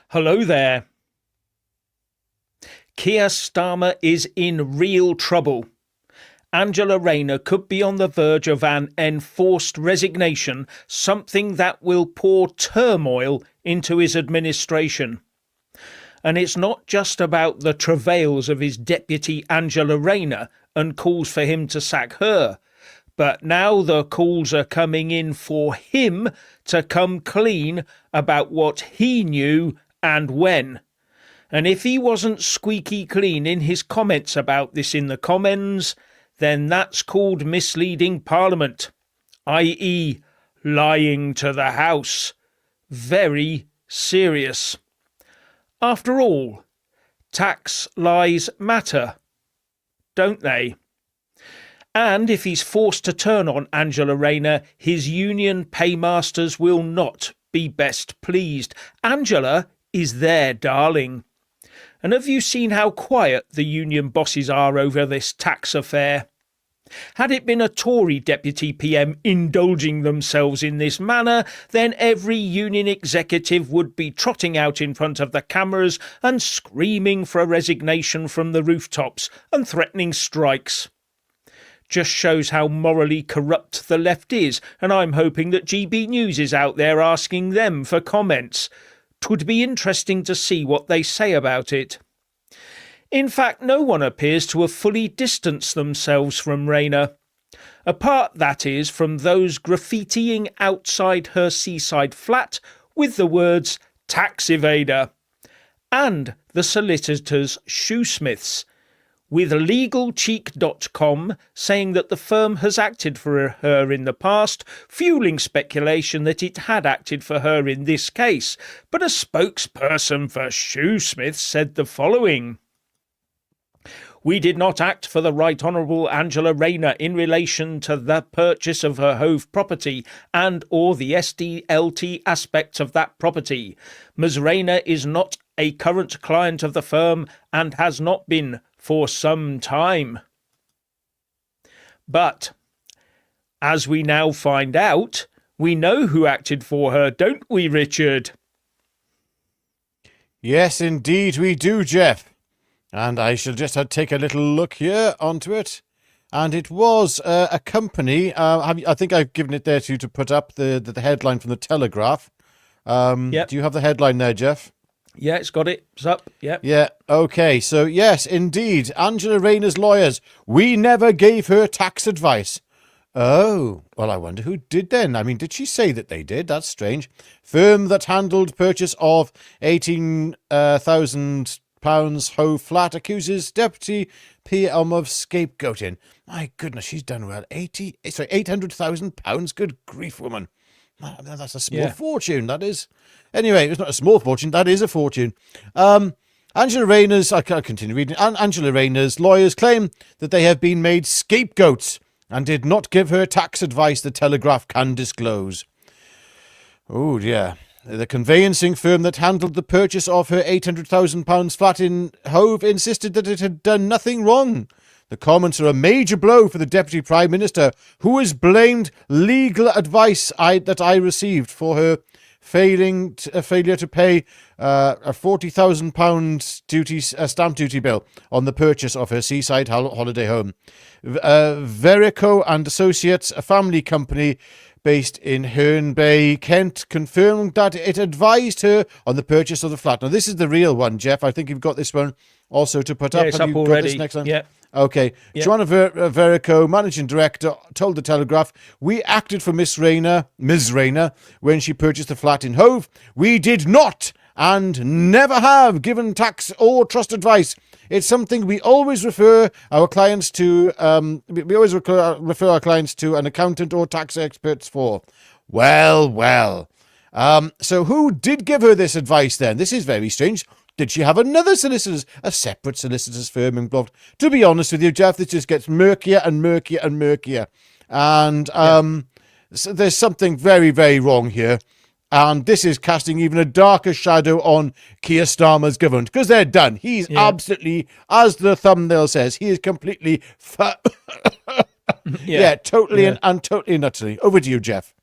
Hello there. Keir Starmer is in real trouble. Angela Rayner could be on the verge of an enforced resignation, something that will pour turmoil into his administration. And it's not just about the travails of his deputy Angela Rayner and calls for him to sack her, but now the calls are coming in for him to come clean about what he knew and when. And if he wasn't squeaky clean in his comments about this in the Commons, then that's called misleading Parliament, i.e. lying to the House. Very serious. After all, tax lies matter, don't they? And if he's forced to turn on Angela Rayner, his union paymasters will not be best pleased. Angela is their darling. And have you seen how quiet the union bosses are over this tax affair? Had it been a Tory deputy PM indulging themselves in this manner, then every union executive would be trotting out in front of the cameras and screaming for a resignation from the rooftops and threatening strikes. Just shows how morally corrupt the left is, and I'm hoping that GB News is out there asking them for comments. 'Twould be interesting to see what they say about it. In fact, no one appears to have fully distanced themselves from Rayner. Apart, that is, from those graffitiing outside her seaside flat with the words tax evader, and the solicitors shoesmiths, with legalcheek.com saying that the firm has acted for her in the past, fueling speculation that it had acted for her in this case. But a spokesperson for shoesmiths said the following: "We did not act for the Right Honourable Angela Rayner in relation to the purchase of her Hove property and or the SDLT aspects of that property. Ms Rayner is not a current client of the firm and has not been for some time." But, as we now find out, we know who acted for her, don't we, Richard? Yes, indeed we do, Jeff. And I shall just take a little look here onto it. And it was a company. I think I've given it there to put up the headline from the Telegraph. Yep. Do you have the headline there, Jeff? Yeah, it's got it. It's up. Yep. Yeah, okay. So, yes, indeed. Angela Rayner's lawyers. We never gave her tax advice. Oh, well, I wonder who did then. I mean, did she say that they did? That's strange. Firm that handled purchase of £18,000 Hove flat accuses Deputy PM of scapegoating. My goodness, she's done well. £800,000. Good grief, woman. That's a small fortune, that is. Anyway, it's not a small fortune, that is a fortune. Angela Rayner's, I can't continue reading. Angela Rayner's lawyers claim that they have been made scapegoats and did not give her tax advice the Telegraph can disclose. Oh dear. The conveyancing firm that handled the purchase of her £800,000 flat in Hove insisted that it had done nothing wrong. The comments are a major blow for the Deputy Prime Minister, who has blamed legal advice that I received for her failure to pay a £40,000 stamp duty bill on the purchase of her seaside holiday home. Verico and Associates, a family company based in Herne Bay, Kent, confirmed that it advised her on the purchase of the flat. Now, this is the real one, Jeff. I think you've got this one also to put up. It's Have up you already. got this next one? Yeah. Okay. Yep. Joanna Verico, managing director, told the Telegraph, "We acted for Ms Rayner, when she purchased the flat in Hove. We did not and never have given tax or trust advice. It's something we always refer our clients to. We always refer our clients to an accountant or tax experts for." Well. So who did give her this advice then? This is very strange. Did she have a separate solicitor's firm involved? To be honest with you, Jeff, this just gets murkier and murkier and murkier. And so there's something very, very wrong here. And this is casting even a darker shadow on Keir Starmer's government, because they're done. He's absolutely, as the thumbnail says, he is completely totally and totally and utterly. Over to you, Jeff.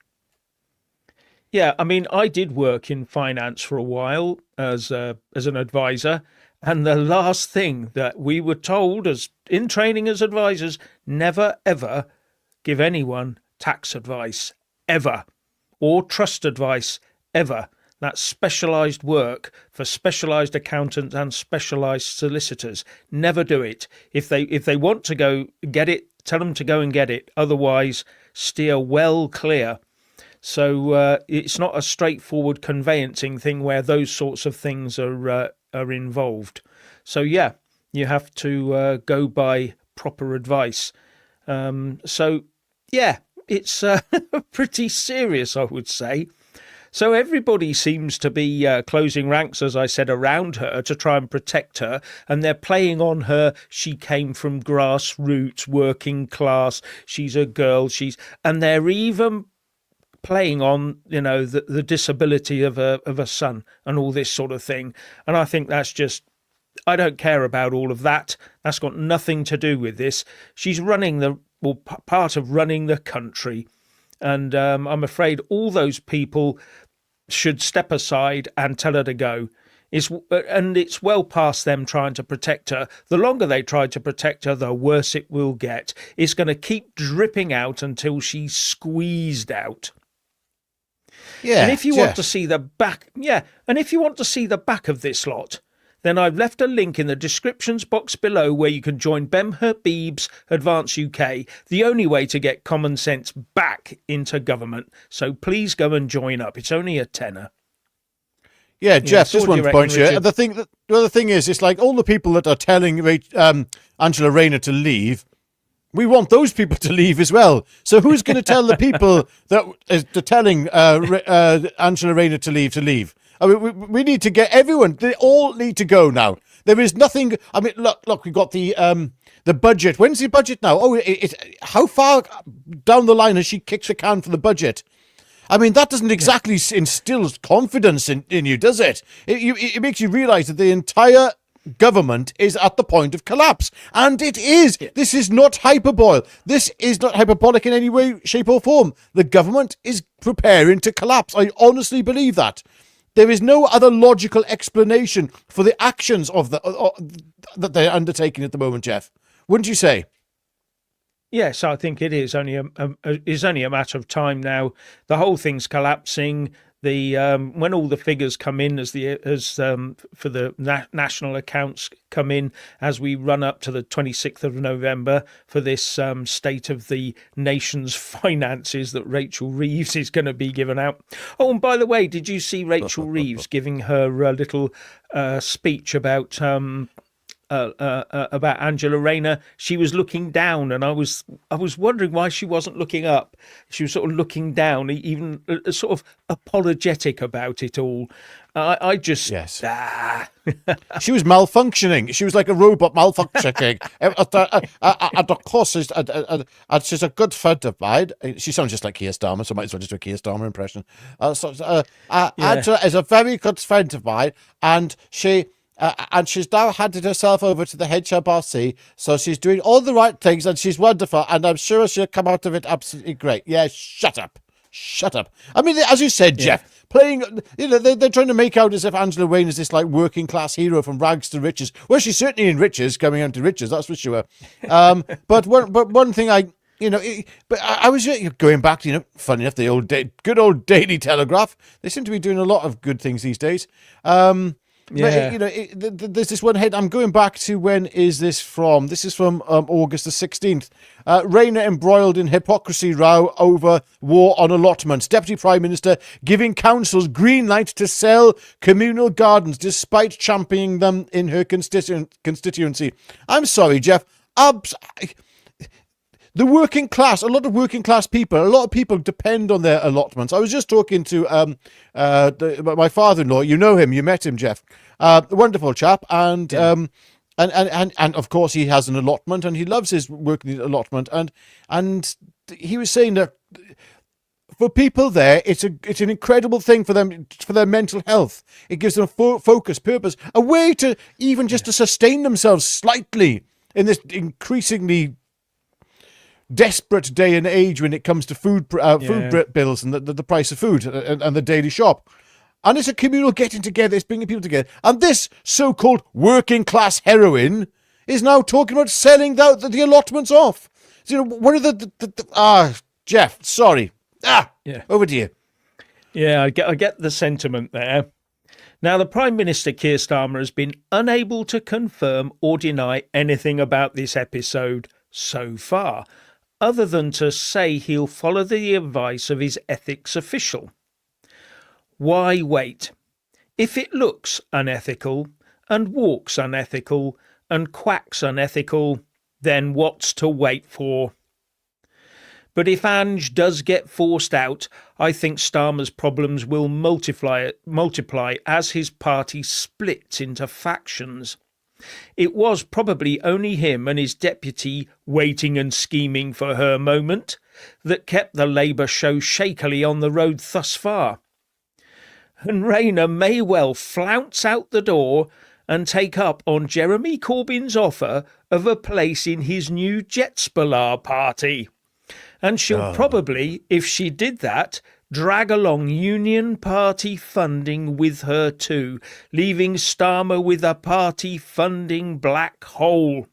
Yeah, I mean, I did work in finance for a while as an advisor, and the last thing that we were told as in training as advisors, never ever give anyone tax advice ever, or trust advice ever. That's specialised work for specialised accountants and specialised solicitors. Never do it. If they want to go get it, tell them to go and get it. Otherwise, steer well clear. So it's not a straightforward conveyancing thing where those sorts of things are involved. So yeah, you have to go by proper advice. So yeah, it's pretty serious, I would say. So everybody seems to be closing ranks, as I said, around her to try and protect her. And they're playing on her. She came from grassroots, working class. She's a girl. And they're even playing on, the disability of a son and all this sort of thing. And I think that's just, I don't care about all of that. That's got nothing to do with this. She's part of running the country. And I'm afraid all those people should step aside and tell her to go. It's well past them trying to protect her. The longer they try to protect her, the worse it will get. It's going to keep dripping out until she's squeezed out. Yeah. And if you want to see the back, of this lot, then I've left a link in the descriptions box below where you can join Ben Habib's Advance UK, the only way to get common sense back into government. So please go and join up. It's only a tenner. Yeah, Jeff, so just what do one you point reckon, here. The other thing is, it's like all the people that are telling Angela Rayner to leave, we want those people to leave as well. So who's going to tell the people that are telling Angela Rayner to leave? I mean, we need to get everyone. They all need to go now. There is nothing. I mean, look. We've got the budget. When's the budget now? Oh, how far down the line has she kicked the can for the budget? I mean, that doesn't exactly instill confidence in you, does it? It makes you realise that the entire government is at the point of collapse. And it is. Yeah. This is not hyperbole. This is not hyperbolic in any way, shape or form. The government is preparing to collapse. I honestly believe that. There is no other logical explanation for the actions of that they're undertaking at the moment, Jeff. Wouldn't you say? Yes, I think it is only a matter of time now. The whole thing's collapsing. When all the figures come in for the national accounts come in as we run up to the 26th of November for this state of the nation's finances that Rachel Reeves is going to be given out. Oh, and by the way, did you see Rachel Reeves giving her little speech about Angela Rayner? She was looking down, and I was wondering why she wasn't looking up. She was sort of looking down, even sort of apologetic about it all. I just yes. She was malfunctioning. She was like a robot malfunctioning. And of course, she's a good friend of mine. She sounds just like Keir Starmer, so I might as well just do a Keir Starmer impression. Angela is a very good friend of mine, and and she's now handed herself over to the HMRC, so she's doing all the right things, and she's wonderful, and I'm sure she'll come out of it absolutely great. Yeah, shut up. I mean, as you said, Jeff, playing, they're trying to make out as if Angela Rayner is this like working class hero from rags to riches. Well, she's certainly in riches, coming into riches, that's for sure. But one thing but I was going back to, funny enough, the good old Daily Telegraph. They seem to be doing a lot of good things these days. Yeah. But, there's this one head. I'm going back to, when is this from? This is from August the 16th. Rayner embroiled in hypocrisy row over war on allotments. Deputy Prime Minister giving councils green light to sell communal gardens despite championing them in her constituency. I'm sorry, Jeff. The working class, a lot of people depend on their allotments. I was just talking to my father-in-law. You know him, you met him, Jeff. Wonderful chap, and of course he has an allotment, and he loves his working allotment. And he was saying that for people there, it's an incredible thing for them, for their mental health. It gives them focus, purpose, a way to even just to sustain themselves slightly in this increasingly desperate day and age when it comes to food bills and the price of food and the daily shop. And it's a communal getting together. It's bringing people together. And this so-called working class heroine is now talking about selling the allotments off. So, one of Jeff, sorry. Over to you. Yeah, I get the sentiment there. Now, the Prime Minister, Keir Starmer, has been unable to confirm or deny anything about this episode so far, other than to say he'll follow the advice of his ethics official. Why wait? If it looks unethical, and walks unethical, and quacks unethical, then what's to wait for? But if Ange does get forced out, I think Starmer's problems will multiply as his party splits into factions. It was probably only him and his deputy waiting and scheming for her moment that kept the Labour show shakily on the road thus far. And Rayner may well flounce out the door and take up on Jeremy Corbyn's offer of a place in his new Jetspalar party. And she'll probably, if she did that, drag along Union Party funding with her too, leaving Starmer with a party funding black hole.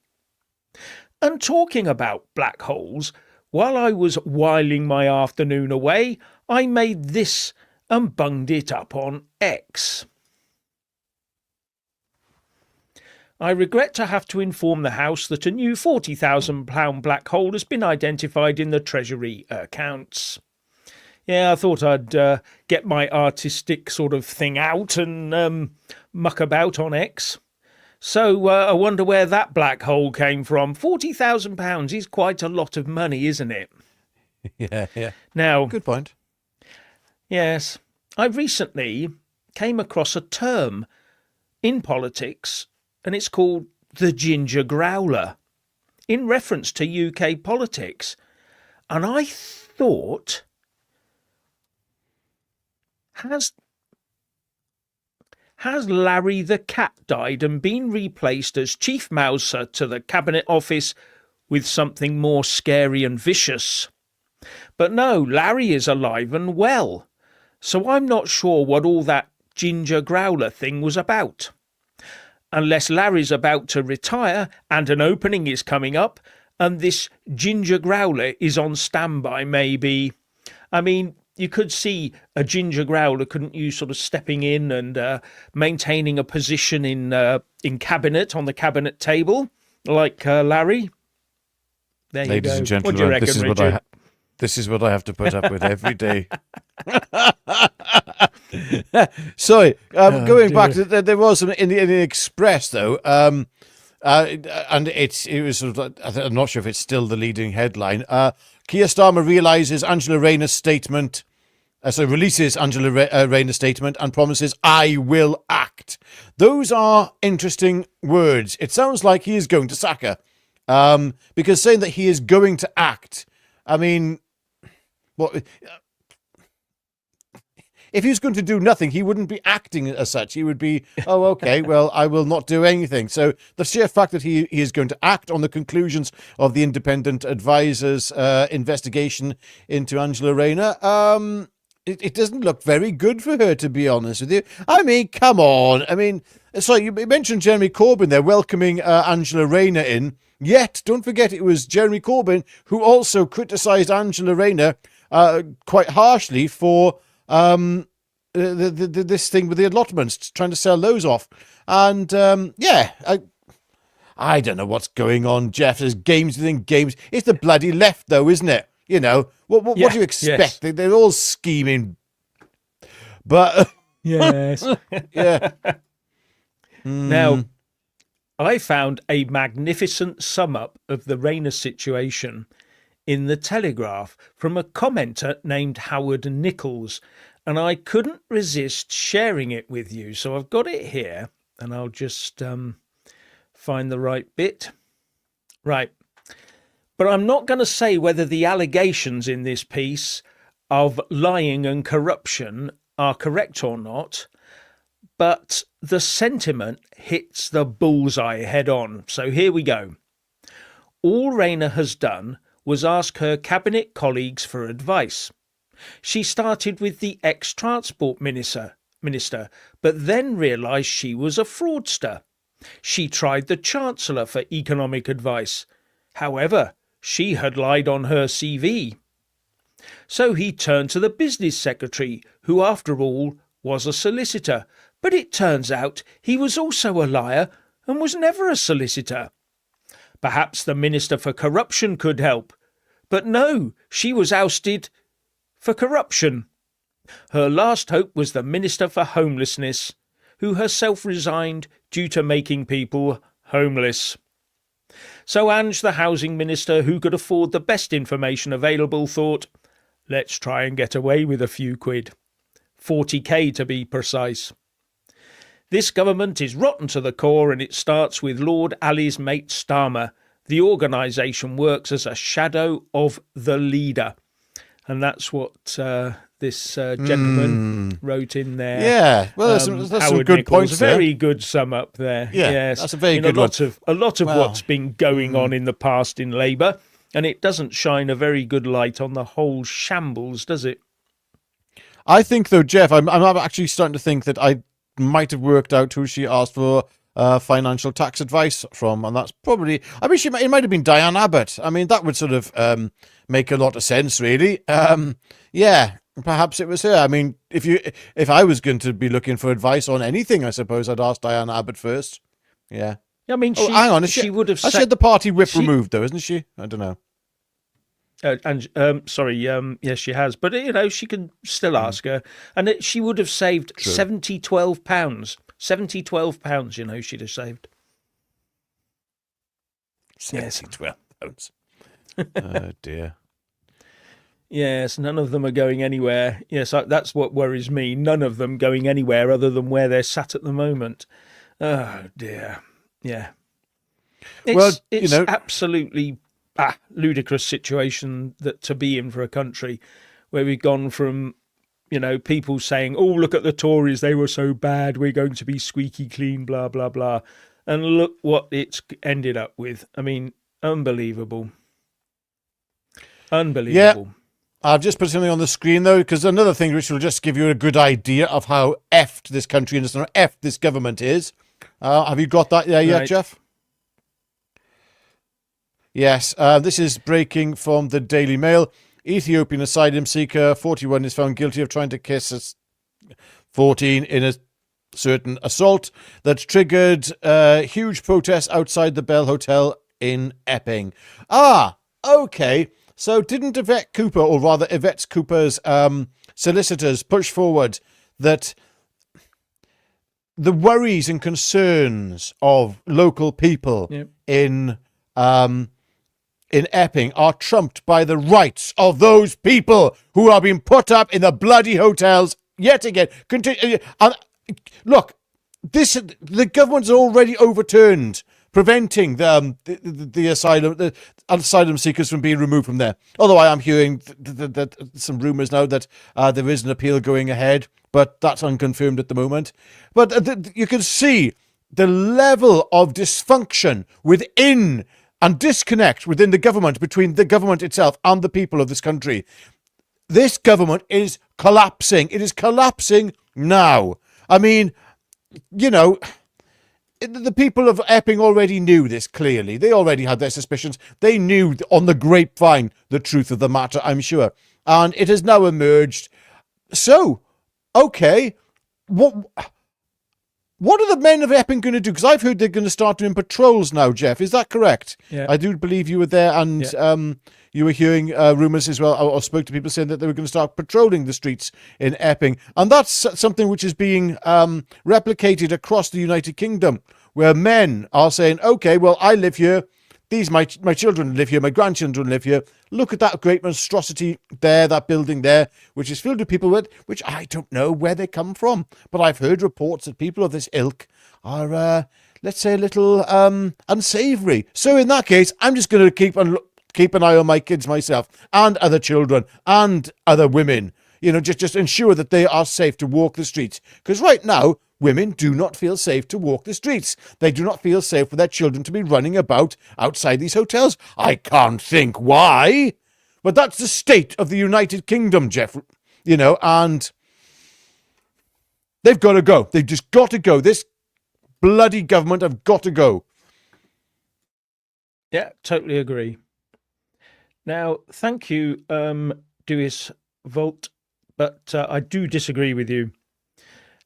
And talking about black holes, while I was whiling my afternoon away, I made this and bunged it up on X. I regret to have to inform the House that a new £40,000 black hole has been identified in the Treasury accounts. Yeah, I thought I'd get my artistic sort of thing out and muck about on X. So I wonder where that black hole came from. £40,000 is quite a lot of money, isn't it? Yeah. Now, good point. Yes, I recently came across a term in politics, and it's called the ginger growler, in reference to UK politics. And I thought, has Larry the cat died and been replaced as chief mouser to the Cabinet Office with something more scary and vicious? But no, Larry is alive and well, so I'm not sure what all that ginger growler thing was about. Unless Larry's about to retire and an opening is coming up and this ginger growler is on standby, maybe. I mean, you could see a ginger growler, couldn't you, sort of stepping in and maintaining a position in cabinet, on the cabinet table, like Larry? There you go. Ladies and gentlemen, what do you reckon, Richard? This is what I have to put up with every day. Sorry, going back to there was some in the Express though, and it was sort of, I'm not sure if it's still the leading headline. Keir Starmer releases Angela Rayner's statement and promises, "I will act." Those are interesting words. It sounds like he is going to sack her, because saying that he is going to act, I mean, what? If he was going to do nothing, he wouldn't be acting as such. He would be, oh, okay, well, I will not do anything. So the sheer fact that he is going to act on the conclusions of the independent advisor's investigation into Angela Rayner, it doesn't look very good for her, to be honest with you. I mean, come on. I mean, sorry, you mentioned Jeremy Corbyn there welcoming Angela Rayner in. Yet, don't forget, it was Jeremy Corbyn who also criticised Angela Rayner quite harshly for this thing with the allotments, trying to sell those off. And I don't know what's going on, Jeff. There's games within games. It's the bloody left, though, isn't it? You know, what do you expect? Yes. They're all scheming. But yes. Yeah. Now, I found a magnificent sum up of the Rayner situation in the Telegraph from a commenter named Howard Nichols, and I couldn't resist sharing it with you. So I've got it here, and I'll just find the right bit. Right. But I'm not going to say whether the allegations in this piece of lying and corruption are correct or not, but the sentiment hits the bullseye head on. So here we go. All Rayner has done was ask her cabinet colleagues for advice. She started with the ex-transport minister, but then realised she was a fraudster. She tried the Chancellor for economic advice. However, she had lied on her CV. So he turned to the business secretary, who after all was a solicitor. But it turns out he was also a liar and was never a solicitor. Perhaps the Minister for Corruption could help. But no, she was ousted for corruption. Her last hope was the Minister for Homelessness, who herself resigned due to making people homeless. So Ange, the housing minister, who could afford the best information available, thought, let's try and get away with a few quid. 40k to be precise. This government is rotten to the core, and it starts with Lord Ali's mate Starmer. The organisation works as a shadow of the leader. And that's what this gentleman wrote in there. Yeah, well, that's some good points there. Very good sum up there. Yeah, yes. that's a very good one. A lot of what's been going on in the past in Labour, and it doesn't shine a very good light on the whole shambles, does it? I think, though, Jeff, I'm actually starting to think that I might have worked out who she asked for financial tax advice from, and that's probably, I mean, it might have been Diane Abbott. I mean, that would sort of make a lot of sense, really. Yeah, perhaps it was her. I mean, if I was going to be looking for advice on anything, I suppose I'd ask Diane Abbott first. Yeah. I mean, hang on, she would have. She had the party whip removed, though, isn't she? I don't know. Yes, she has, but she can still ask her, and she would have saved £12. £12, she'd have saved. £12. Oh dear. Yes, none of them are going anywhere. Yes, that's what worries me. None of them going anywhere other than where they're sat at the moment. Oh dear. Yeah. It's absolutely ludicrous situation to be in for a country where we've gone from, people saying, oh, look at the Tories, they were so bad, we're going to be squeaky clean, blah, blah, blah. And look what it's ended up with. I mean, unbelievable. Unbelievable. Yeah. I've just put something on the screen, though, because another thing which will just give you a good idea of how effed this country and how effed this government is. Have you got that there yet, Jeff? Yes, this is breaking from the Daily Mail. Ethiopian asylum seeker 41 is found guilty of trying to kiss a 14 in a certain assault that triggered huge protests outside the Bell Hotel in Epping. Okay. So didn't Yvette Cooper, or rather Yvette Cooper's solicitors, push forward that the worries and concerns of local people in Epping are trumped by the rights of those people who are being put up in the bloody hotels yet again? Look, the government's already overturned preventing the asylum seekers from being removed from there. Although I am hearing that some rumours now that there is an appeal going ahead, but that's unconfirmed at the moment. But you can see the level of dysfunction within and disconnect within the government, between the government itself and the people of this country. This government is collapsing. It is collapsing now. I mean, the people of Epping already knew this clearly. They already had their suspicions. They knew on the grapevine the truth of the matter, I'm sure. And it has now emerged. So, okay, what are the men of Epping going to do? Because I've heard they're going to start doing patrols now, Jeff. Is that correct? Yeah. I do believe you were there, and you were hearing rumours as well, or spoke to people saying that they were going to start patrolling the streets in Epping. And that's something which is being replicated across the United Kingdom, where men are saying, okay, well, I live here. My children live here. My grandchildren live here. Look at that great monstrosity there, that building there, which is filled with people which I don't know where they come from. But I've heard reports that people of this ilk are, let's say, a little unsavoury. So in that case, I'm just going to keep an eye on my kids myself, and other children, and other women. Just ensure that they are safe to walk the streets. Because right now, women do not feel safe to walk the streets. They do not feel safe for their children to be running about outside these hotels. I can't think why, but that's the state of the United Kingdom, Jeff, and they've got to go. They've just got to go. This bloody government have got to go. Yeah, totally agree. Now, thank you, Duis Volt, but I do disagree with you.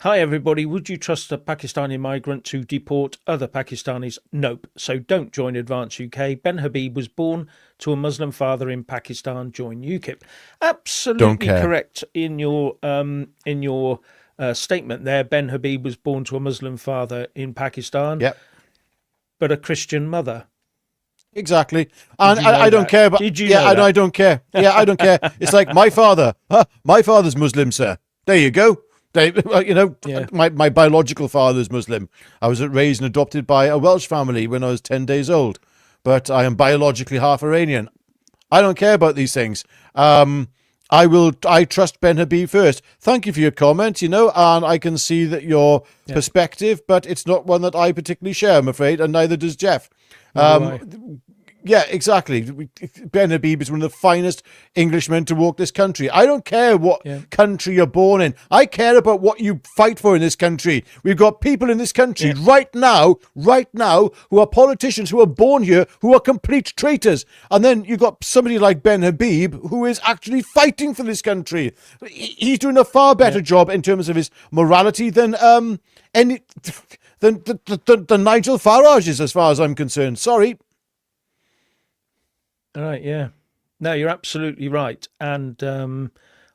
Hi, everybody. Would you trust a Pakistani migrant to deport other Pakistanis? Nope. So don't join Advance UK. Ben Habib was born to a Muslim father in Pakistan. Join UKIP. Absolutely correct in your statement there. Ben Habib was born to a Muslim father in Pakistan, but a Christian mother. Exactly. And I don't care. But did you know that? I don't care. Yeah, I don't care. It's like my father. My father's Muslim, sir. There you go. My biological father's Muslim. I was raised and adopted by a Welsh family when I was 10 days old. But I am biologically half Iranian. I don't care about these things. I trust Ben Habib first. Thank you for your comment, and I can see that your perspective, but it's not one that I particularly share, I'm afraid, and neither does Jeff. Yeah, exactly. Ben Habib is one of the finest Englishmen to walk this country. I don't care what country you're born in. I care about what you fight for in this country. We've got people in this country right now, who are politicians who are born here, who are complete traitors. And then you've got somebody like Ben Habib, who is actually fighting for this country. He's doing a far better job in terms of his morality than Nigel Farage is, as far as I'm concerned. Sorry. All right, yeah. No, you're absolutely right. And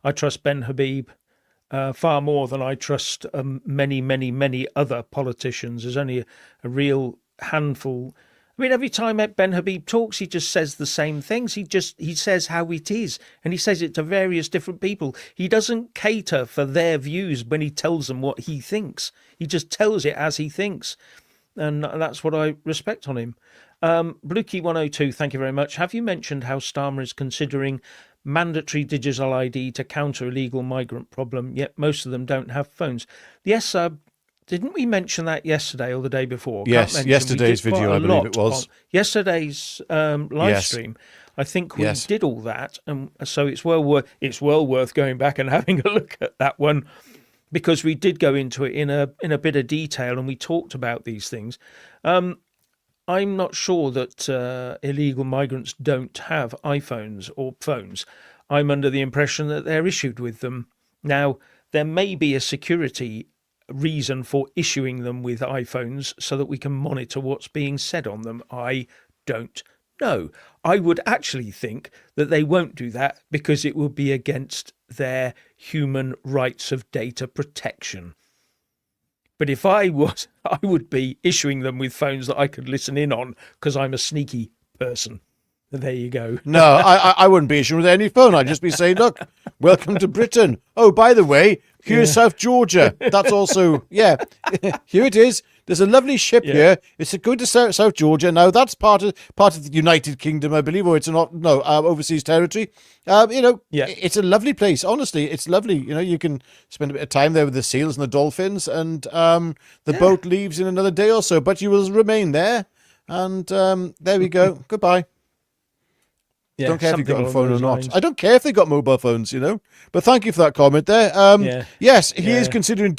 I trust Ben Habib far more than I trust many, many, many other politicians. There's only a real handful. I mean, every time Ben Habib talks, he just says the same things. He says how it is, and he says it to various different people. He doesn't cater for their views when he tells them what he thinks. He just tells it as he thinks. And that's what I respect on him. Bluekey 102, thank you very much. Have you mentioned how Starmer is considering mandatory digital ID to counter illegal migrant problem, yet most of them don't have phones? Yes, didn't we mention that yesterday or the day before? Yes, yesterday's video, I believe it was. Yesterday's live stream. I think we did all that, and so it's well worth going back and having a look at that one, because we did go into it in a bit of detail and we talked about these things. I'm not sure that illegal migrants don't have iPhones or phones. I'm under the impression that they're issued with them. Now, there may be a security reason for issuing them with iPhones so that we can monitor what's being said on them. I don't know. I would actually think that they won't do that because it will be against their human rights of data protection. But if I was, I would be issuing them with phones that I could listen in on because I'm a sneaky person. There you go. No, I wouldn't be issuing with any phone. I'd just be saying, look, welcome to Britain. Oh, by the way, here's South Georgia. That's also, here it is. There's a lovely ship here. It's going to South Georgia. Now, that's part of the United Kingdom, I believe, or it's not, overseas territory. It's a lovely place. Honestly, it's lovely. You can spend a bit of time there with the seals and the dolphins, and the boat leaves in another day or so, but you will remain there. And there we go. Goodbye. Yeah, don't care if you've got a phone or not. Lines. I don't care if they've got mobile phones, But thank you for that comment there. Yes, he is considering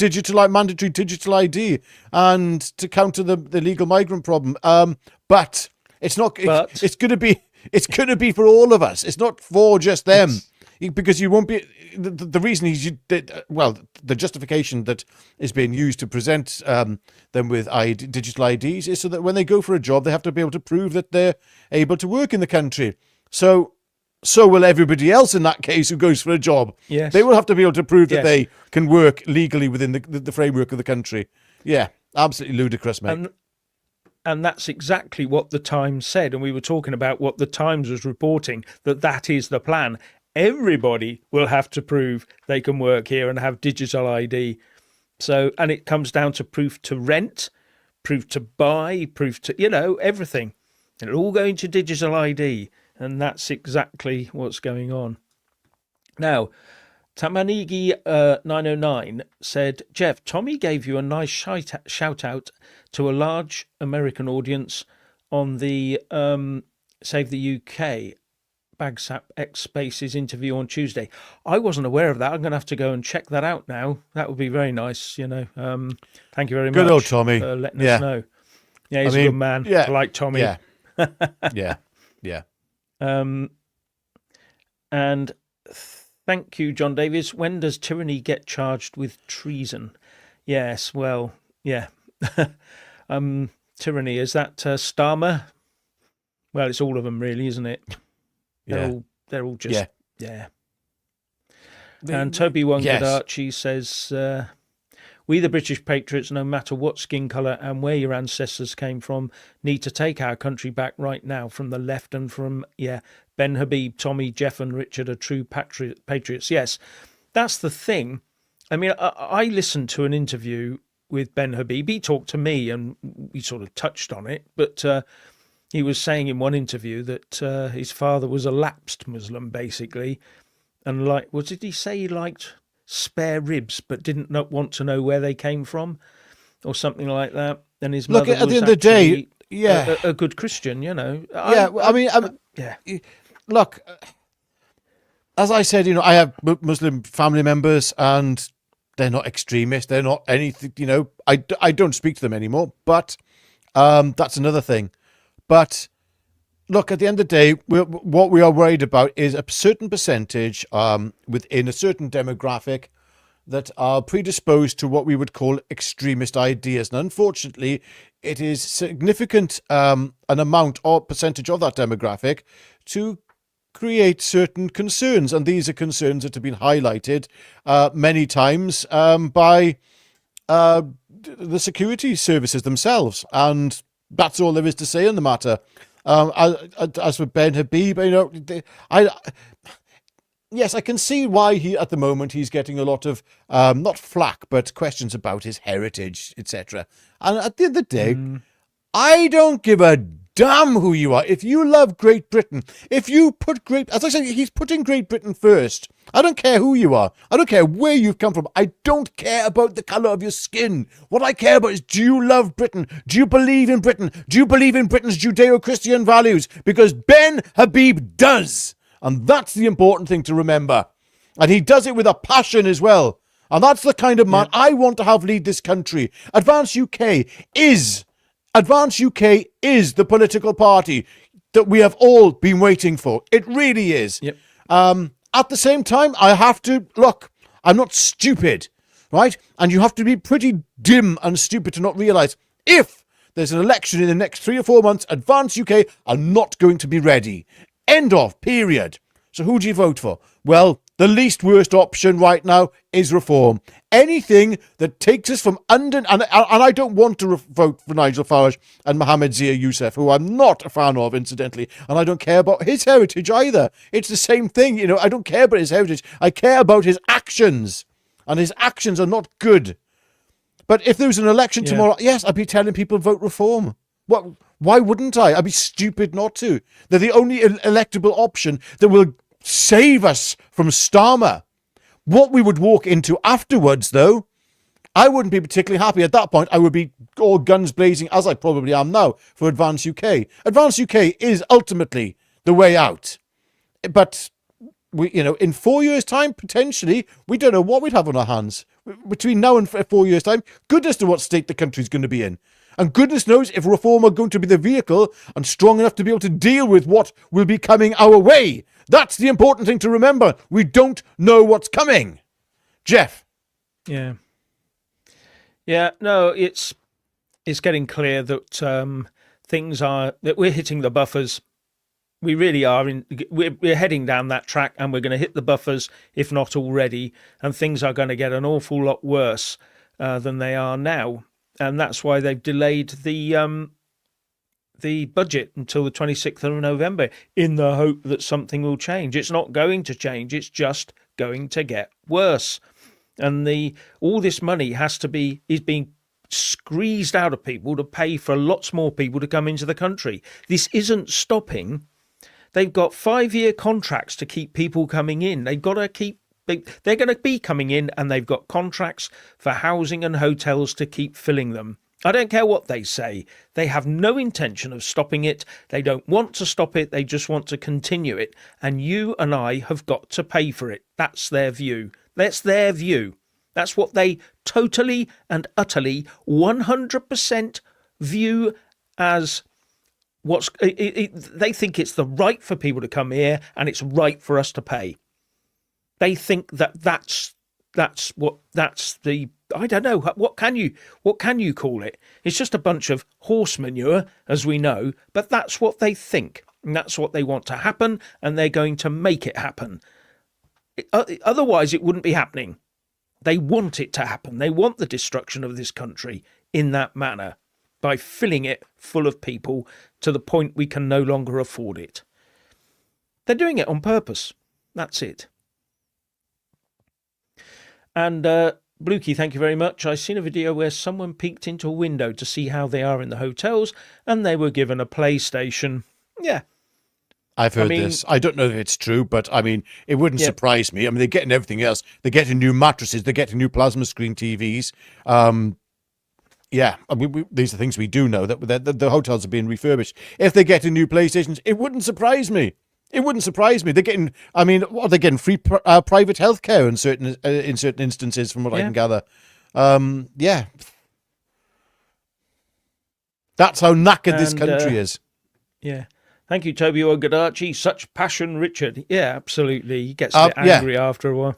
mandatory digital ID and to counter the illegal migrant problem. But it's not. It's going to be for all of us. It's not for just them, because you won't be. The reason the justification that is being used to present them with digital IDs is so that when they go for a job, they have to be able to prove that they're able to work in the country. So will everybody else in that case who goes for a job. Yes. They will have to be able to prove that they can work legally within the framework of the country. Yeah, absolutely ludicrous, mate. And that's exactly what the Times said. And we were talking about what the Times was reporting, that is the plan. Everybody will have to prove they can work here and have digital ID. So, and it comes down to proof to rent, proof to buy, proof to, everything. It'll all go into digital ID. And that's exactly what's going on. Now, Tamanigi 909 said, Jeff, Tommy gave you a nice shout out to a large American audience on the Save the UK Bagsap X Spaces interview on Tuesday. I wasn't aware of that. I'm going to have to go and check that out now. That would be very nice, you know. Thank you very much. Good old Tommy. For letting us know. Yeah, he's a good man. Yeah. I like Tommy. Yeah. Yeah. And thank you, John Davies. When does tyranny get charged with treason? Yes, well, yeah. Tyranny, is that Starmer? Well, it's all of them, really, isn't it? They're all just, yeah. And Toby Wongadachi says, we, the British Patriots, no matter what skin colour and where your ancestors came from, need to take our country back right now. From the left and from, Ben Habib, Tommy, Jeff and Richard are true patriots. Yes, that's the thing. I mean, I listened to an interview with Ben Habib. He talked to me and we sort of touched on it, but he was saying in one interview that his father was a lapsed Muslim, basically. And what did he say? He liked spare ribs, but didn't want to know where they came from, or something like that. And his mother was at the end of the day, a good Christian, you know. Look, as I said, you know, I have Muslim family members, and they're not extremists. They're not anything, you know. I don't speak to them anymore, but that's another thing. But look, at the end of the day, what we are worried about is a certain percentage within a certain demographic that are predisposed to what we would call extremist ideas. And unfortunately, it is significant an amount or percentage of that demographic to create certain concerns. And these are concerns that have been highlighted many times by the security services themselves. And that's all there is to say on the matter. As for Ben Habib, you know, yes, I can see why at the moment he's getting a lot of not flack, but questions about his heritage, etc. And at the end of the day, I don't give a damn who you are. If you love Great Britain, if you put as I said, he's putting Great Britain first. I don't care who you are. I don't care where you've come from. I don't care about the colour of your skin. What I care about is, do you love Britain? Do you believe in Britain? Do you believe in Britain's Judeo-Christian values? Because Ben Habib does. And that's the important thing to remember. And he does it with a passion as well. And that's the kind of man I want to have lead this country. Advance UK is the political party that we have all been waiting for. It really is. Yep. At the same time, I have to, look, I'm not stupid, right? And you have to be pretty dim and stupid to not realise, if there's an election in the next 3 or 4 months, Advance UK are not going to be ready. End of, period. So who do you vote for? Well, the least worst option right now is reform. Anything that takes us from under... And I don't want to vote for Nigel Farage and Mohammed Zia Youssef, who I'm not a fan of, incidentally. And I don't care about his heritage either. It's the same thing, you know. I don't care about his heritage. I care about his actions. And his actions are not good. But if there was an election tomorrow, yes, I'd be telling people vote reform. What? Why wouldn't I? I'd be stupid not to. They're the only electable option that will save us from Starmer. What we would walk into afterwards, though, I wouldn't be particularly happy. At that point, I would be all guns blazing, as I probably am now, for Advance UK. Advance UK is ultimately the way out. But we, you know, in 4 years' time, potentially, we don't know what we'd have on our hands. Between now and 4 years' time, goodness knows what state the country's going to be in. And goodness knows if reform are going to be the vehicle and strong enough to be able to deal with what will be coming our way. That's the important thing to remember. We don't know what's coming. Jeff. Yeah. Yeah, no, it's getting clear that that we're hitting the buffers. We really are. We're heading down that track, and we're going to hit the buffers, if not already, and things are going to get an awful lot worse than they are now. And that's why they've delayed the budget until the 26th of November, in the hope that something will change. It's not going to change. It's just going to get worse. And all this money is being squeezed out of people to pay for lots more people to come into the country. This isn't stopping. They've got 5-year contracts to keep people coming in. They've got to keep They're going to be coming in, and they've got contracts for housing and hotels to keep filling them. I don't care what they say. They have no intention of stopping it. They don't want to stop it. They just want to continue it. And you and I have got to pay for it. That's their view. That's their view. That's what they totally and utterly 100% view as they think it's the right for people to come here, and it's right for us to pay. They think that's the, I don't know, what can you call it? It's just a bunch of horse manure, as we know, but that's what they think, and that's what they want to happen, and they're going to make it happen. Otherwise, it wouldn't be happening. They want it to happen. They want the destruction of this country in that manner, by filling it full of people to the point we can no longer afford it. They're doing it on purpose. That's it. And Blukey, thank you very much. I seen a video where someone peeked into a window to see how they are in the hotels, and they were given a PlayStation. Yeah. I've heard this. I don't know if it's true, but I mean, it wouldn't surprise me. I mean, they're getting everything else. They're getting new mattresses. They're getting new plasma screen TVs. Yeah, I mean, these are things we do know, that the hotels are being refurbished. If they're getting new PlayStations, it wouldn't surprise me. It wouldn't surprise me. They're getting, I mean, they're getting free private healthcare in certain instances, from what I can gather. Yeah, that's how knackered this country is. Yeah. Thank you, Toby Ogadachi. Such passion, Richard. Yeah, absolutely. He gets a bit angry after a while.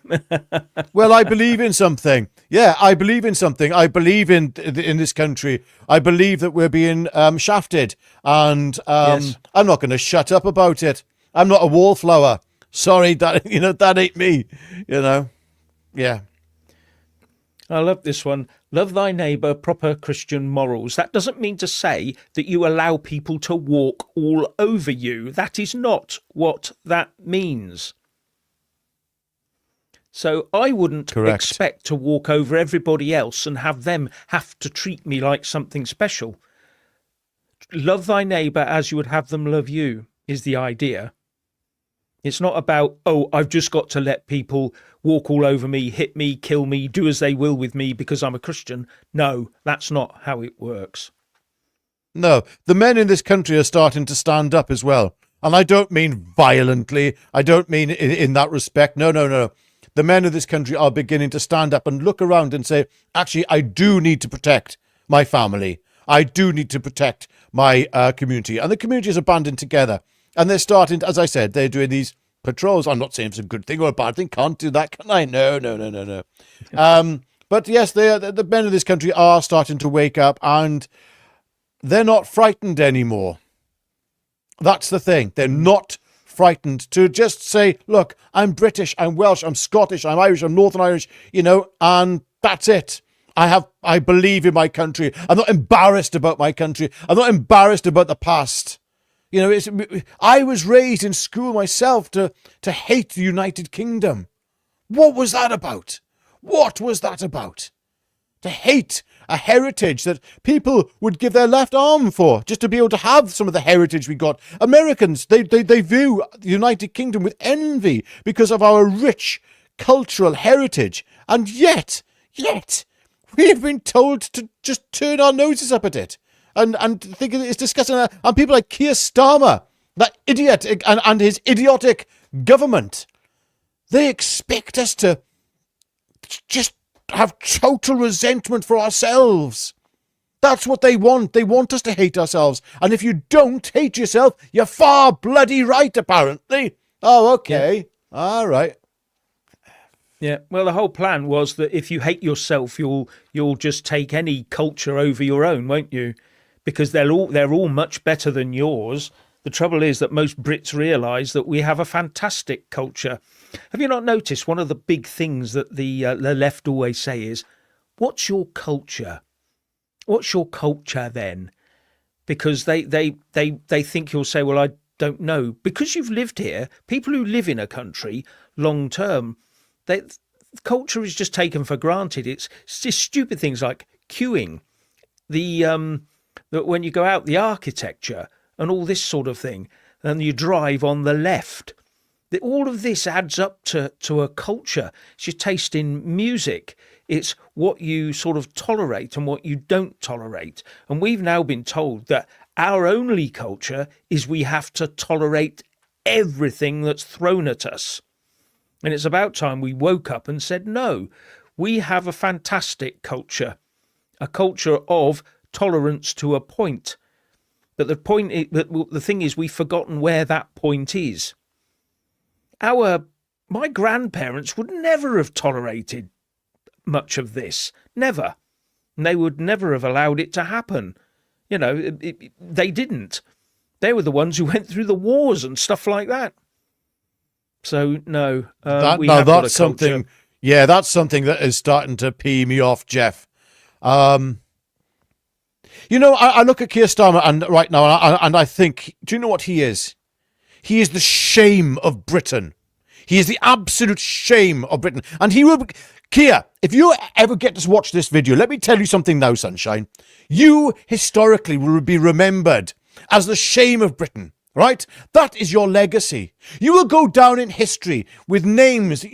Well, I believe in something. Yeah, I believe in something. I believe in this country. I believe that we're being shafted, and I'm not going to shut up about it. I'm not a wallflower. Sorry, that ain't me. Yeah. I love this one. Love thy neighbour, proper Christian morals. That doesn't mean to say that you allow people to walk all over you. That is not what that means. So I wouldn't expect to walk over everybody else and have them have to treat me like something special. Love thy neighbour as you would have them love you is the idea. It's not about, I've just got to let people walk all over me, hit me, kill me, do as they will with me because I'm a Christian. No, that's not how it works. No, the men in this country are starting to stand up as well. And I don't mean violently. I don't mean in that respect. No. The men of this country are beginning to stand up and look around and say, actually, I do need to protect my family. I do need to protect my community. And the communities are banding together. And they're starting, as I said, they're doing these patrols. I'm not saying it's a good thing or a bad thing. Can't do that, can I? No. But yes, the men of this country are starting to wake up, and they're not frightened anymore. That's the thing. They're not frightened to just say, look, I'm British, I'm Welsh, I'm Scottish, I'm Irish, I'm Northern Irish, and that's it. I believe in my country. I'm not embarrassed about my country. I'm not embarrassed about the past. I was raised in school myself to hate the United Kingdom. What was that about? What was that about? To hate a heritage that people would give their left arm for, just to be able to have some of the heritage we got. Americans, they view the United Kingdom with envy because of our rich cultural heritage. And yet, we have been told to just turn our noses up at it. And think it's disgusting. And people like Keir Starmer, that idiot, and his idiotic government, they expect us to just have total resentment for ourselves. That's what they want. They want us to hate ourselves. And if you don't hate yourself, you're far bloody right, apparently. Oh, okay. Yeah. All right. Yeah, well, the whole plan was that if you hate yourself, you'll just take any culture over your own, won't you? Because they're all much better than yours. The trouble is that most Brits realise that we have a fantastic culture. Have you not noticed one of the big things that the left always say is, what's your culture? What's your culture then? Because they think you'll say, well, I don't know. Because you've lived here, people who live in a country long term, culture is just taken for granted. It's just stupid things like queuing, that when you go out, the architecture and all this sort of thing, and you drive on the left. All of this adds up to a culture. It's your taste in music. It's what you sort of tolerate and what you don't tolerate. And we've now been told that our only culture is we have to tolerate everything that's thrown at us. And it's about time we woke up and said, no, we have a fantastic culture, a culture of tolerance to a point. But the thing is, we've forgotten where that point is. My grandparents would never have tolerated much of this. Never. And they would never have allowed it to happen. You know, they didn't. They were the ones who went through the wars and stuff like that. So, no. That's something. Yeah, that's something that is starting to pee me off, Jeff. You know, I look at Keir Starmer right now and I think, do you know what he is? He is the shame of Britain. He is the absolute shame of Britain. And he will... Keir, if you ever get to watch this video, let me tell you something now, sunshine. You, historically, will be remembered as the shame of Britain, right? That is your legacy. You will go down in history with names...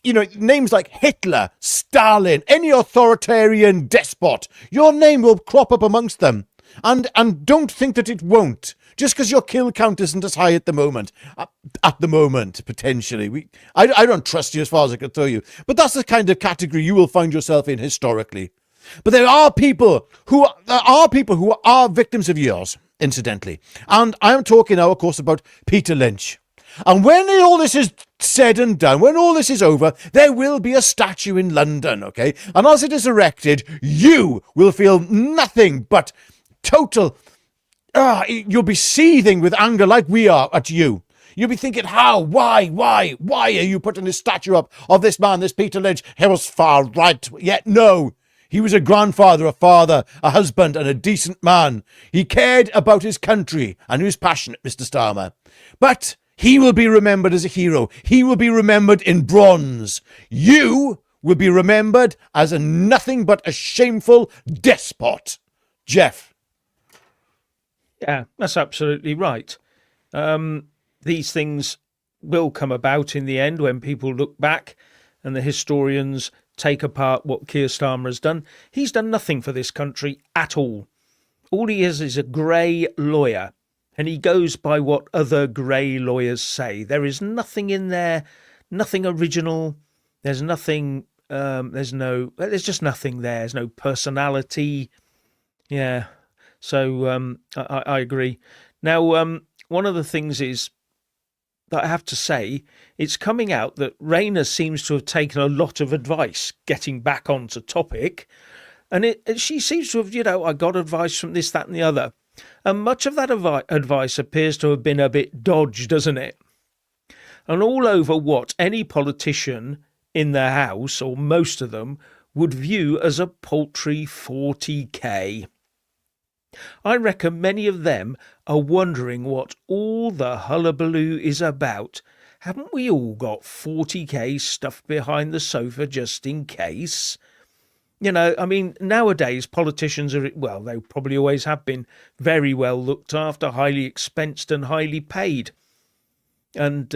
You know, names like Hitler, Stalin, any authoritarian despot. Your name will crop up amongst them. And don't think that it won't. Just because your kill count isn't as high at the moment. At the moment, potentially. I don't trust you as far as I can throw you. But that's the kind of category you will find yourself in historically. But there are people who are victims of yours, incidentally. And I am talking now, of course, about Peter Lynch. And when all this is said and done, when all this is over, there will be a statue in London, okay? And as it is erected, you will feel nothing but total... you'll be seething with anger like we are at you. You'll be thinking, how, why are you putting this statue up of this man, this Peter Lynch? He was far right. Yet no, he was a grandfather, a father, a husband, and a decent man. He cared about his country, and he was passionate, Mr. Starmer. But... he will be remembered as a hero. He will be remembered in bronze. You will be remembered as nothing but a shameful despot. Jeff. Yeah, that's absolutely right. These things will come about in the end when people look back and the historians take apart what Keir Starmer has done. He's done nothing for this country at all. All he is a grey lawyer. And he goes by what other grey lawyers say. There is nothing in there, nothing original. There's nothing, there's just nothing there. There's no personality. Yeah. So I agree. Now, one of the things is that I have to say, it's coming out that Rayner seems to have taken a lot of advice, getting back onto topic. And she seems to have, I got advice from this, that and the other. And much of that advice appears to have been a bit dodged, doesn't it? And all over what any politician in their house, or most of them, would view as a paltry 40k. I reckon many of them are wondering what all the hullabaloo is about. Haven't we all got 40k stuffed behind the sofa just in case? You know, I mean, nowadays politicians are, well, they probably always have been very well looked after, highly expensed and highly paid. And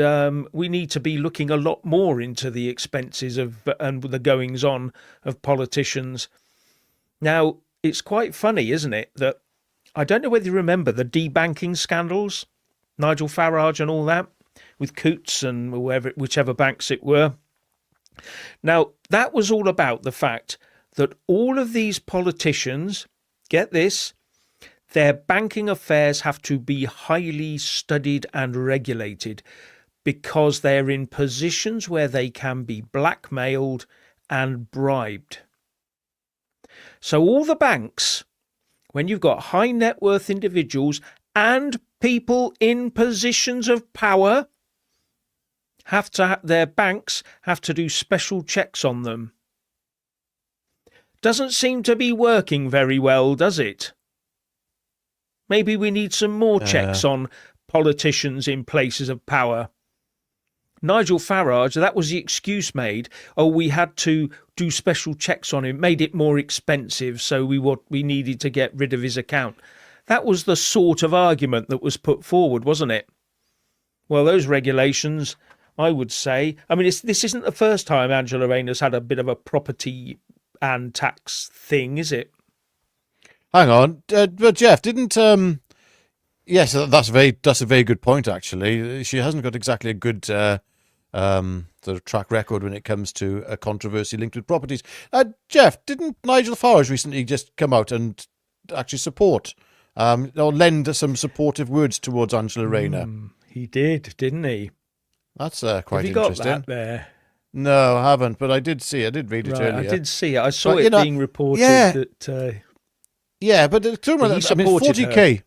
we need to be looking a lot more into the expenses of and the goings on of politicians. Now, it's quite funny, isn't it, that I don't know whether you remember the debanking scandals, Nigel Farage and all that, with Coutts and whichever banks it were. Now, that was all about the fact that all of these politicians, get this, their banking affairs have to be highly studied and regulated because they're in positions where they can be blackmailed and bribed. So all the banks, when you've got high net worth individuals and people in positions of power, their banks have to do special checks on them. Doesn't seem to be working very well, does it? Maybe we need some more checks on politicians in places of power. Nigel Farage, that was the excuse made. Oh, we had to do special checks on him, made it more expensive, so we needed to get rid of his account. That was the sort of argument that was put forward, wasn't it? Well, those regulations, I would say, I mean, this isn't the first time Angela Rayner's had a bit of a property and tax thing, is it? Hang on, but Jeff didn't. Yes, that's a very good point. Actually, she hasn't got exactly a good sort of track record when it comes to a controversy linked with properties. Jeff, didn't Nigel Farage recently just come out and actually support or lend some supportive words towards Angela Rayner? He did, didn't he? That's quite Have you interesting. got that there? No, I haven't, but I did see. I did read it Right, earlier. I did see it. I saw But, it being reported that. Yeah, but talking about he that, I mean, supported 40k. her.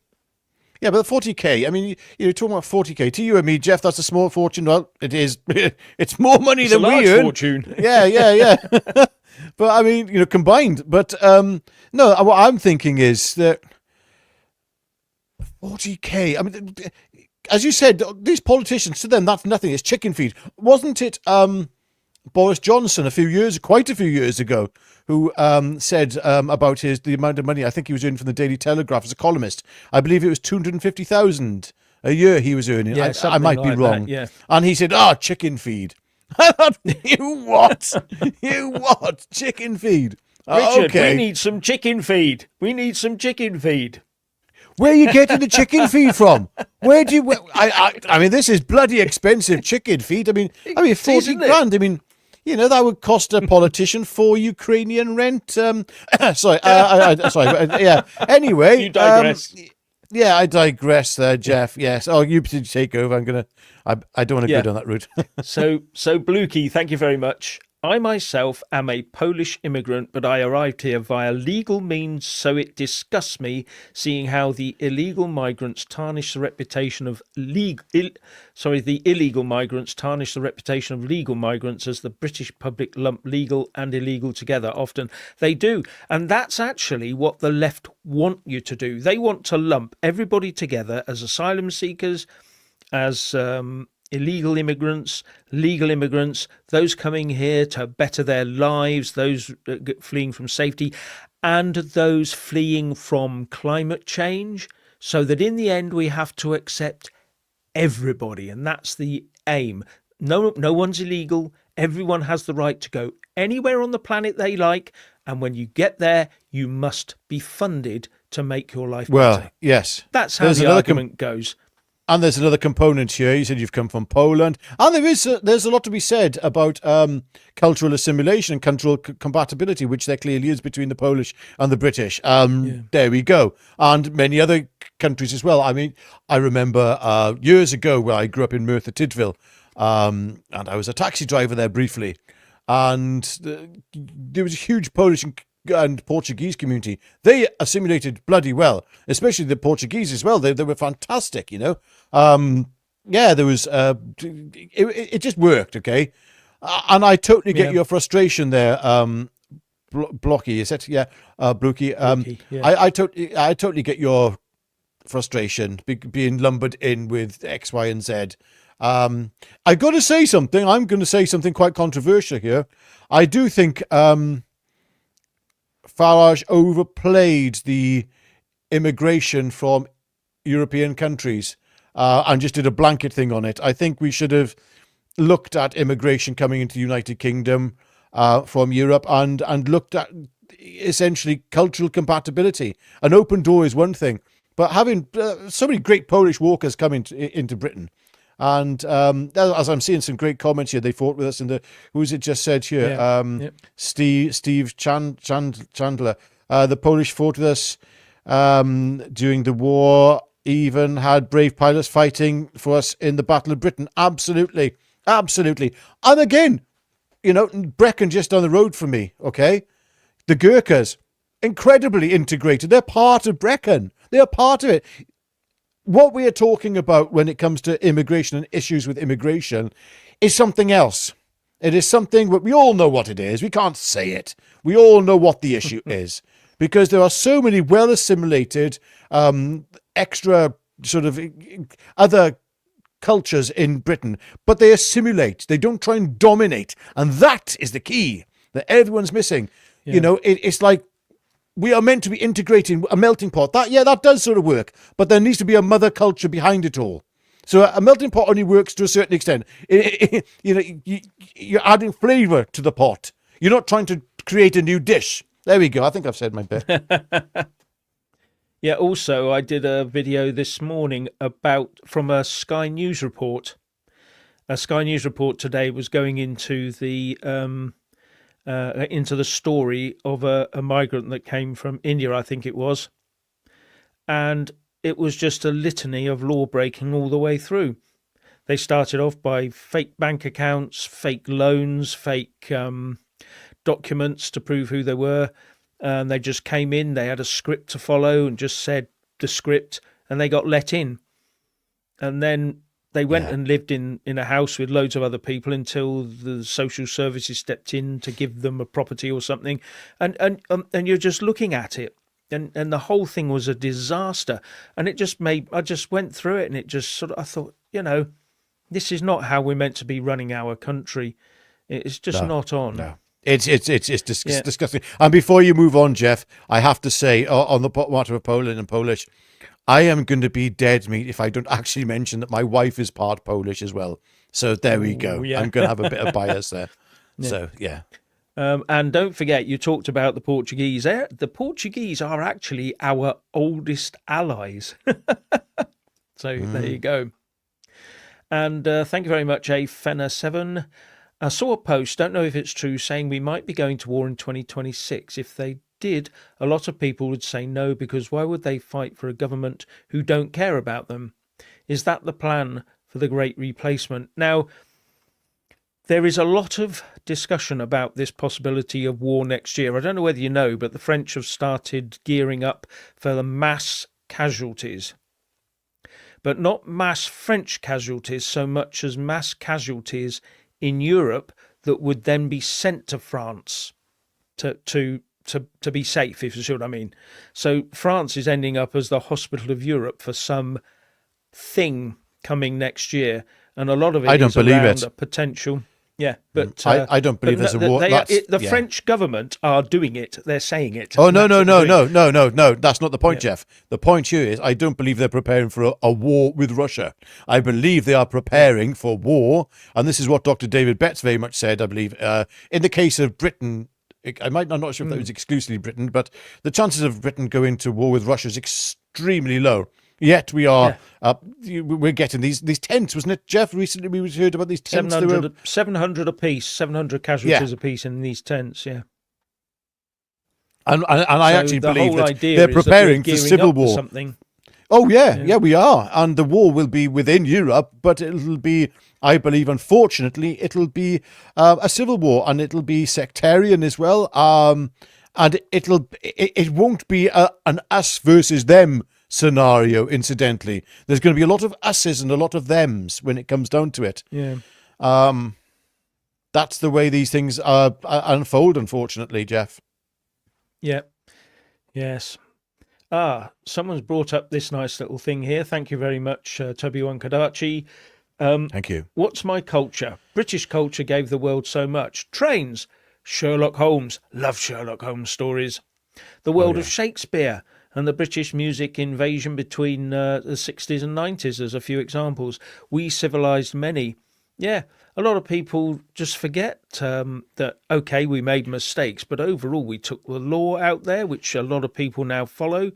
Yeah, but 40k. I mean, you're talking about 40k to you and me, Jeff. That's a small fortune. Well, it is. It's more money It's than a large we earn. fortune. Yeah. But I mean, combined. But no, what I'm thinking is that 40k. I mean, as you said, these politicians, to them, that's nothing. It's chicken feed, wasn't it? Boris Johnson quite a few years ago, who said about the amount of money I think he was earning from the Daily Telegraph as a columnist. I believe it was 250,000 a year he was earning. Yeah, I might be like wrong. that, yeah. And he said, chicken feed. I thought, you what? You what? Chicken feed. Richard, Okay. we need some chicken feed. Where are you getting the chicken feed from? Where do you? I mean, this is bloody expensive chicken feed. I mean, 40 isn't it? grand. I mean, that would cost a politician 4 Ukrainian rent. Sorry, yeah. Anyway, You digress. Yeah, I digress there, Jeff. Yes. Oh, you take over. I don't want to go down that route. So Blukey, thank you very much. I myself am a Polish immigrant, but I arrived here via legal means, so it disgusts me seeing how the illegal migrants tarnish the reputation of the illegal migrants tarnish the reputation of legal migrants as the British public lump legal and illegal together. Often they do. And that's actually what the left want you to do. They want to lump everybody together as asylum seekers, as illegal immigrants, legal immigrants, those coming here to better their lives, those fleeing from safety, and those fleeing from climate change, so that in the end we have to accept everybody. And that's the aim. No one's illegal. Everyone has the right to go anywhere on the planet they like. And when you get there, you must be funded to make your life better. Yes. That's how the argument goes. And there's another component here. You said you've come from Poland. And there's a lot to be said about cultural assimilation and cultural compatibility, which there clearly is between the Polish and the British. There we go. And many other countries as well. I mean, I remember years ago where I grew up in Merthyr Tydfil, and I was a taxi driver there briefly. And there was a huge Polish and Portuguese community. They assimilated bloody well, especially the Portuguese as well. They were fantastic, there was it just worked, okay. And I totally get your frustration there, Blocky, is it? Yeah, Blukey. Blukey, yeah. I totally get your frustration being lumbered in with X, Y, and Z. I got to say something. I'm going to say something quite controversial here. I do think Farage overplayed the immigration from European countries and just did a blanket thing on it. I think we should have looked at immigration coming into the United Kingdom from Europe and looked at essentially cultural compatibility. An open door is one thing, but having so many great Polish walkers come into Britain. And as I'm seeing some great comments here, they fought with us in who's it just said here? Steve Chandler. The Polish fought with us during the war, even had brave pilots fighting for us in the Battle of Britain. Absolutely. And again, Brecon just down the road from me, okay? The Gurkhas, incredibly integrated. They're part of Brecon. They're part of it. What we are talking about when it comes to immigration and issues with immigration is something else. It is something that we all know what it is. We can't say it. We all know what the issue is, because there are so many well-assimilated, extra sort of other cultures in Britain, but they assimilate. They don't try and dominate. And that is the key that everyone's missing. Yeah. It's like, we are meant to be integrating a melting pot. That does sort of work, but there needs to be a mother culture behind it all. So a melting pot only works to a certain extent. You're adding flavour to the pot. You're not trying to create a new dish. There we go. I think I've said my bit. Yeah, also, I did a video this morning from a Sky News report. A Sky News report today was going into the story of a migrant that came from India, I think it was. And it was just a litany of law breaking all the way through. They started off by fake bank accounts, fake loans, fake documents to prove who they were. And they just came in, they had a script to follow and just said the script, and they got let in. And then they went and lived in a house with loads of other people until the social services stepped in to give them a property or something. And you're just looking at it. And the whole thing was a disaster. And it just I just went through it, and it just I thought, this is not how we're meant to be running our country. It's just not on. No. It's disgusting. And before you move on, Jeff, I have to say, on the matter of Poland and Polish, I am going to be dead meat if I don't actually mention that my wife is part Polish as well. So there we go. Yeah. I'm going to have a bit of bias there. Yeah. So, yeah. And don't forget, you talked about the Portuguese. The Portuguese are actually our oldest allies. So there you go. And thank you very much, Fenner7. I saw a post, don't know if it's true, saying we might be going to war in 2026. If they did, a lot of people would say no, because why would they fight for a government who don't care about them? Is that the plan for the Great Replacement? Now, there is a lot of discussion about this possibility of war next year. I don't know whether you know, but the French have started gearing up for the mass casualties. But not mass French casualties so much as mass casualties in Europe that would then be sent to France to be safe, if you see what I mean. So France is ending up as the hospital of Europe for some thing coming next year, and a lot of it is around a potential. Yeah, but I don't believe there's a war. The French government are doing it. They're saying it. Oh, no. That's not the point, Jeff. The point here is I don't believe they're preparing for a war with Russia. I believe they are preparing for war. And this is what Dr. David Betts very much said, I believe. In the case of Britain, I'm not sure if that was exclusively Britain, but the chances of Britain going to war with Russia is extremely low. Yet we are, we're getting these tents, wasn't it, Jeff? Recently we heard about these tents. 700 apiece, 700 casualties apiece in these tents, yeah. And I actually believe that they're preparing for civil war. Something. Oh, yeah, we are. And the war will be within Europe, but it'll be, I believe, unfortunately, it'll be a civil war, and it'll be sectarian as well. And it won't be an us versus them scenario, incidentally. There's going to be a lot of us's and a lot of thems when it comes down to it. Yeah. That's the way these things unfold, unfortunately, Jeff. Yeah. Yes. Someone's brought up this nice little thing here. Thank you very much, Toby Wankadachi. Thank you. What's my culture? British culture gave the world so much. Trains. Sherlock Holmes. Love Sherlock Holmes stories. The world of Shakespeare. And the British music invasion between the 60s and 90s as a few examples. We civilised many. Yeah, a lot of people just forget that, okay, we made mistakes, but overall we took the law out there, which a lot of people now follow.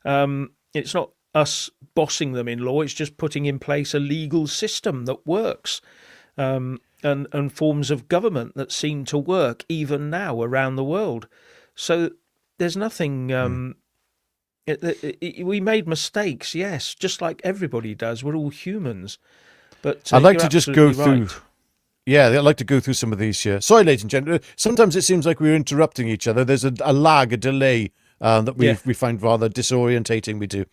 It's not us bossing them in law, it's just putting in place a legal system that works, and forms of government that seem to work even now around the world. So there's nothing... we made mistakes, yes, just like everybody does. We're all humans. But I'd like to just go through. Yeah, I'd like to go through some of these here. Sorry, ladies and gentlemen. Sometimes it seems like we're interrupting each other. There's a lag, a delay that we find rather disorientating. We do.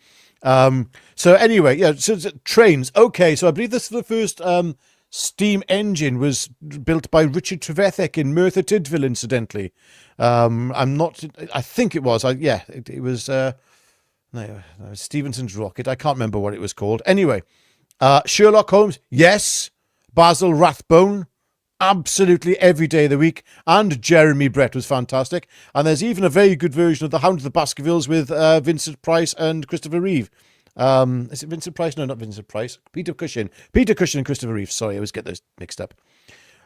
So anyway, so trains. Okay, so I believe this is the first steam engine was built by Richard Trevithick in Merthyr Tydfil, incidentally. I think it was. It was. No, Stephenson's rocket. I can't remember what it was called. Anyway, Sherlock Holmes, yes. Basil Rathbone, absolutely every day of the week. And Jeremy Brett was fantastic. And there's even a very good version of The Hound of the Baskervilles with Vincent Price and Christopher Reeve. Is it Vincent Price? No, not Vincent Price. Peter Cushing. Peter Cushing and Christopher Reeve. Sorry, I always get those mixed up.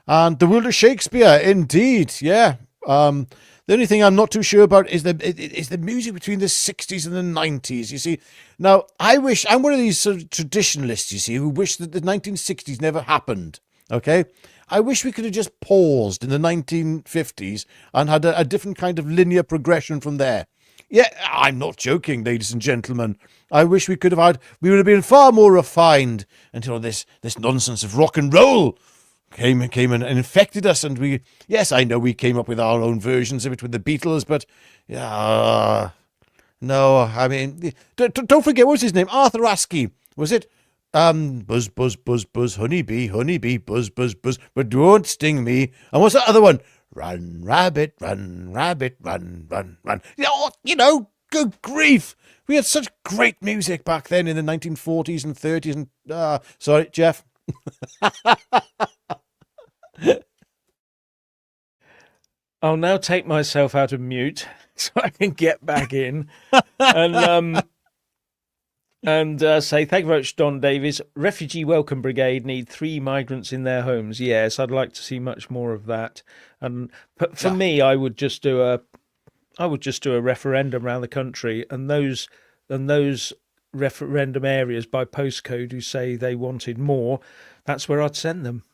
And The World of Shakespeare, indeed, yeah. The only thing I'm not too sure about is the music between the 60s and the 90s, you see. Now, I'm one of these sort of traditionalists, you see, who wish that the 1960s never happened, okay? I wish we could have just paused in the 1950s and had a different kind of linear progression from there. Yeah, I'm not joking, ladies and gentlemen. I wish we would have been far more refined until this nonsense of rock and roll came and infected us, and yes, I know we came up with our own versions of it with the Beatles, but no, I mean, don't forget, what was his name? Arthur Askey, was it? Buzz, buzz, buzz, buzz, honeybee, honeybee, buzz, buzz, buzz, but don't sting me. And what's that other one? Run, rabbit, run, run, run. You know, good grief. We had such great music back then in the 1940s and 30s and, sorry, Jeff. I'll now take myself out of mute so I can get back in and say thank you very much, Don Davies. Refugee Welcome Brigade need 3 migrants in their homes. Yes, I'd like to see much more of that. And for me, I would just do a referendum around the country, and those referendum areas by postcode who say they wanted more, that's where I'd send them.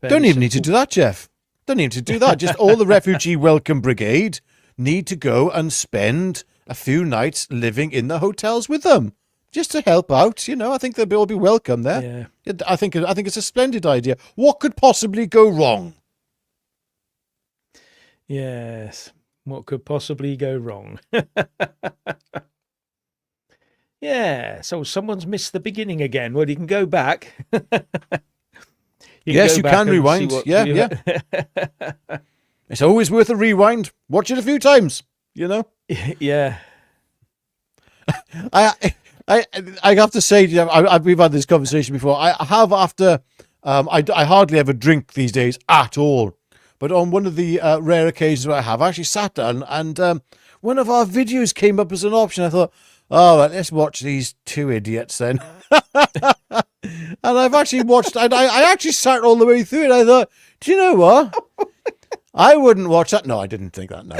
Don't even need to do that, Jeff. Don't need to do that. Just all the Refugee Welcome Brigade need to go and spend a few nights living in the hotels with them, just to help out. You know, I think they'll all be welcome there. Yeah. I think it's a splendid idea. What could possibly go wrong? Yes. What could possibly go wrong? Yeah. So someone's missed the beginning again. Well, you can go back. You can rewind. Yeah. It's always worth a rewind. Watch it a few times, you know? Yeah. I have to say, we've had this conversation before. I have after, I hardly ever drink these days at all. But on one of the rare occasions where I have, I actually sat down and one of our videos came up as an option. I thought, oh, well, let's watch these 2 idiots then. And I've actually watched, I actually sat all the way through it. I thought, do you know what? I wouldn't watch that. No, I didn't think that, no.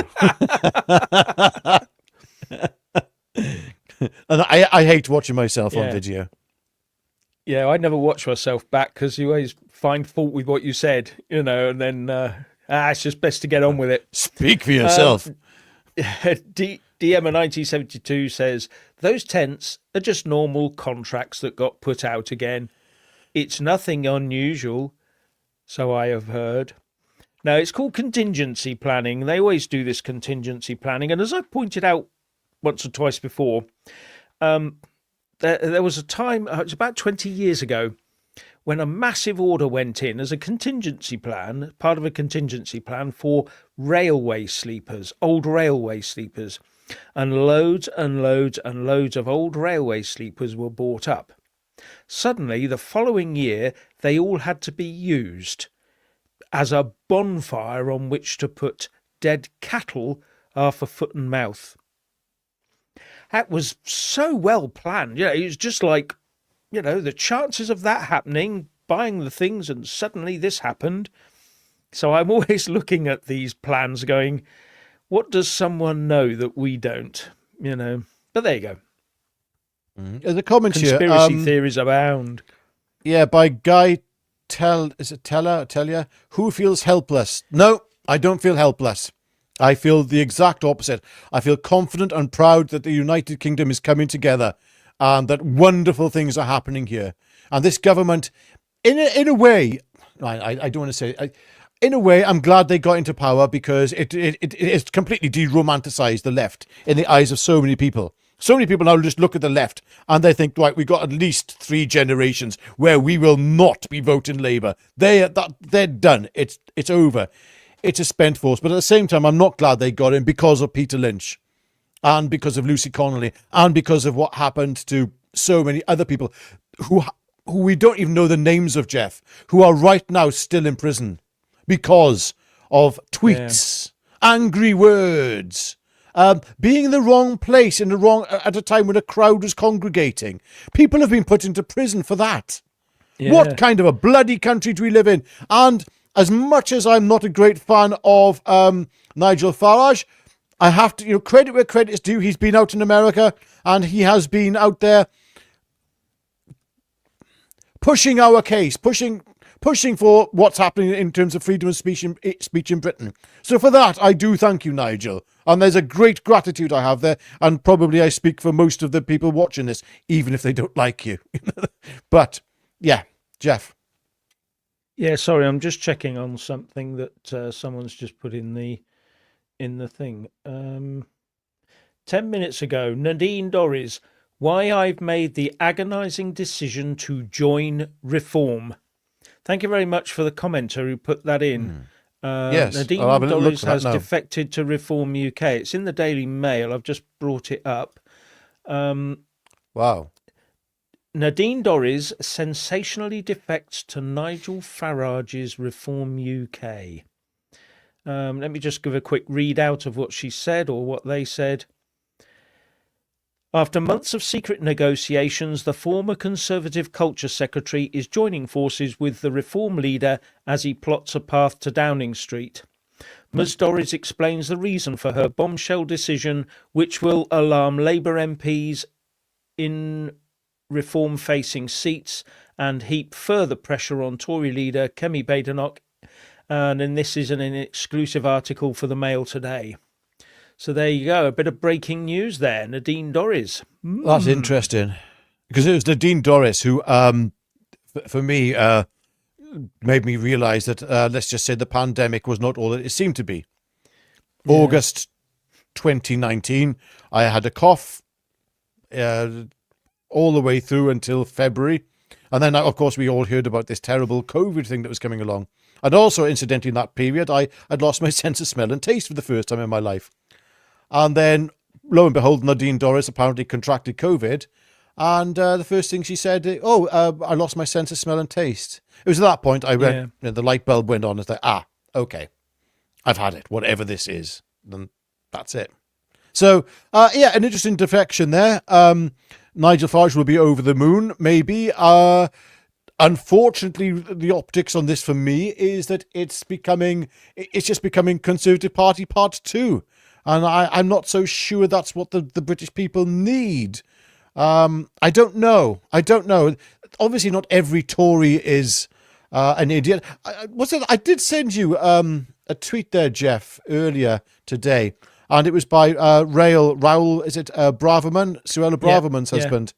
And I hate watching myself on video. Yeah, I never watch myself back because you always find fault with what you said, you know, and then it's just best to get on with it. Speak for yourself. DM 1972 says, those tents are just normal contracts that got put out again. It's nothing unusual, so I have heard. Now, it's called contingency planning. They always do this contingency planning. And as I pointed out once or twice before, there was a time, it was about 20 years ago, when a massive order went in as a contingency plan, part of a contingency plan for railway sleepers, old railway sleepers. And loads and loads and loads of old railway sleepers were bought up. Suddenly, the following year, they all had to be used as a bonfire on which to put dead cattle for foot and mouth. That was so well planned. You know, it was just like, you know, the chances of that happening, buying the things, and suddenly this happened. So I'm always looking at these plans going, what does someone know that we don't? You know, but there you go. The comments Conspiracy theories abound. Yeah, by Guy Telia, who feels helpless? No, I don't feel helpless. I feel the exact opposite. I feel confident and proud that the United Kingdom is coming together and that wonderful things are happening here. And this government, in a way, I don't want to say... in a way, I'm glad they got into power because it's completely de-romanticized the left in the eyes of so many people. So many people now just look at the left and they think, right, we've got at least 3 generations where we will not be voting Labour. They're done. It's over. It's a spent force. But at the same time, I'm not glad they got in because of Peter Lynch and because of Lucy Connolly and because of what happened to so many other people who we don't even know the names of, Jeff, who are right now still in prison. Because of tweets, angry words, being in the wrong place at a time when a crowd was congregating. People have been put into prison for that. Yeah. What kind of a bloody country do we live in? And as much as I'm not a great fan of Nigel Farage, I have to, credit where credit is due. He's been out in America and he has been out there pushing our case, pushing for what's happening in terms of freedom of speech in Britain. So for that, I do thank you, Nigel. And there's a great gratitude I have there. And probably I speak for most of the people watching this, even if they don't like you. But, yeah, Jeff. Yeah, sorry, I'm just checking on something that someone's just put in the thing. 10 minutes ago, Nadine Dorries, why I've made the agonising decision to join Reform. Thank you very much for the commenter who put that in. Yes, Nadine Dorries has defected to Reform UK. It's in the Daily Mail. I've just brought it up. Wow. Nadine Dorries sensationally defects to Nigel Farage's Reform UK. Let me just give a quick readout of what she said or what they said. After months of secret negotiations, the former Conservative Culture Secretary is joining forces with the Reform leader as he plots a path to Downing Street. Ms Dorries explains the reason for her bombshell decision, which will alarm Labour MPs in Reform-facing seats and heap further pressure on Tory leader Kemi Badenoch. And this is an exclusive article for the Mail today. So there you go, a bit of breaking news there. Nadine Dorries. That's interesting. Because it was Nadine Dorries who, for me, made me realise that, let's just say, the pandemic was not all that it seemed to be. Yeah. August 2019, I had a cough all the way through until February. And then, of course, we all heard about this terrible COVID thing that was coming along. And also, incidentally, in that period, I had lost my sense of smell and taste for the first time in my life. And then, lo and behold, Nadine Dorries apparently contracted COVID. And the first thing she said, I lost my sense of smell and taste. It was at that point I went, the light bulb went on. It's like, okay, I've had it, whatever this is. Then that's it. So, an interesting defection there. Nigel Farage will be over the moon, maybe. Unfortunately, the optics on this for me is that it's just becoming Conservative Party Part 2. And I'm not so sure that's what the British people need. I don't know. Obviously, not every Tory is an idiot. I did send you a tweet there, Jeff, earlier today. And it was by Raoul, is it Braverman, Suella Braverman's husband?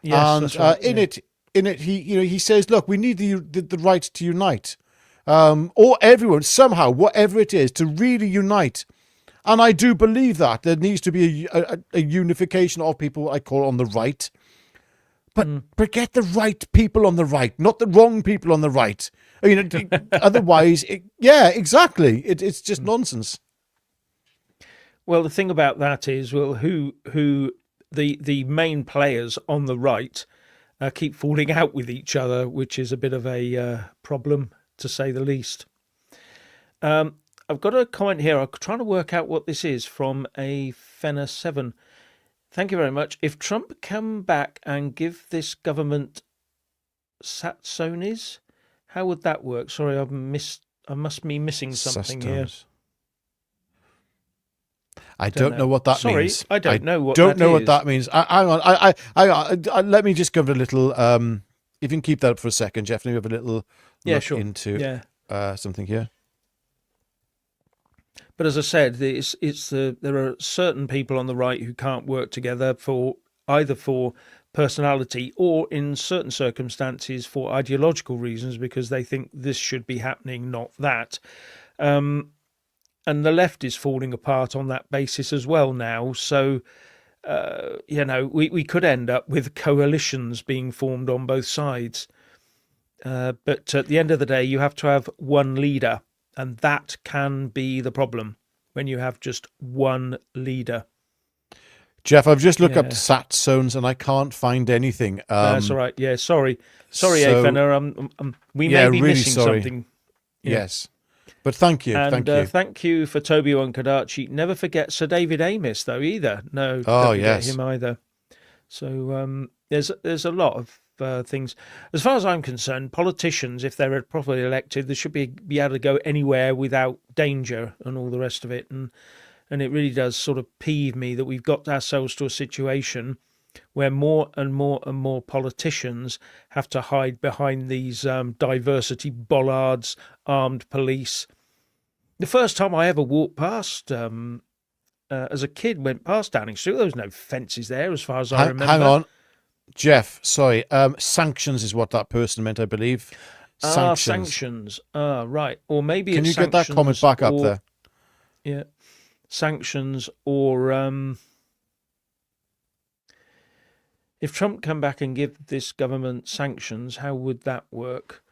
Yes, and right, in it, he says, look, we need the right to unite, or everyone somehow, whatever it is, to really unite. And I do believe that there needs to be a unification of people I call on the right, but get the right people on the right, not the wrong people on the right. I mean, otherwise, exactly. It's just nonsense. Well, the thing about that is, who the main players on the right keep falling out with each other, which is a bit of a problem, to say the least. I've got a comment here. I'm trying to work out what this is from a Fenner7. Thank you very much. If Trump come back and give this government satsonis, how would that work? Sorry, I must be missing something here. I don't know what that means. I don't know what that means. Hang on. I let me just give it a little. If you can keep that up for a second, Jeff. Let me have a little look into something here. But as I said, there are certain people on the right who can't work together for personality or, in certain circumstances, for ideological reasons, because they think this should be happening, not that. And the left is falling apart on that basis as well now. So, we could end up with coalitions being formed on both sides. But at the end of the day, you have to have one leader. And that can be the problem when you have just one leader. Jeff, I've just looked up sat zones and I can't find anything. That's all right. Yeah, sorry, Fenner. We may be really missing something. Yes, But thank you, And thank you. thank you for Toby Onkadachi. Never forget Sir David Amis, though, either. No, Oh, don't forget yes. him either. So there's a lot of things. As far as I'm concerned, politicians, if they're properly elected, they should be able to go anywhere without danger and all the rest of it. And it really does sort of peeve me that we've got ourselves to a situation where more and more and more politicians have to hide behind these diversity bollards, armed police. The first time I ever walked past, as a kid, went past Downing Street, there was no fences there as far as I remember. Hang on. Jeff, sorry. Sanctions is what that person meant, I believe. Sanctions. Right. Or maybe Can it's you get that comment back up there? Yeah. Sanctions or... if Trump come back and give this government sanctions, how would that work?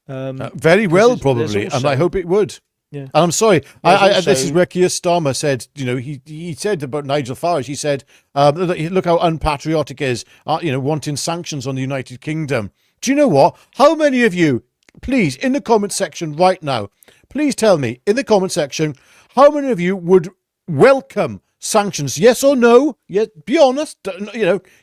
Very well, probably, and I hope it would. Yeah. And I'm sorry, Also, this is where Keir Starmer said, he said about Nigel Farage, he said, look how unpatriotic is, wanting sanctions on the United Kingdom. Do you know what? How many of you, please, in the comment section right now, please tell me, in the comment section, how many of you would welcome sanctions? Yes or no? Yes, be honest.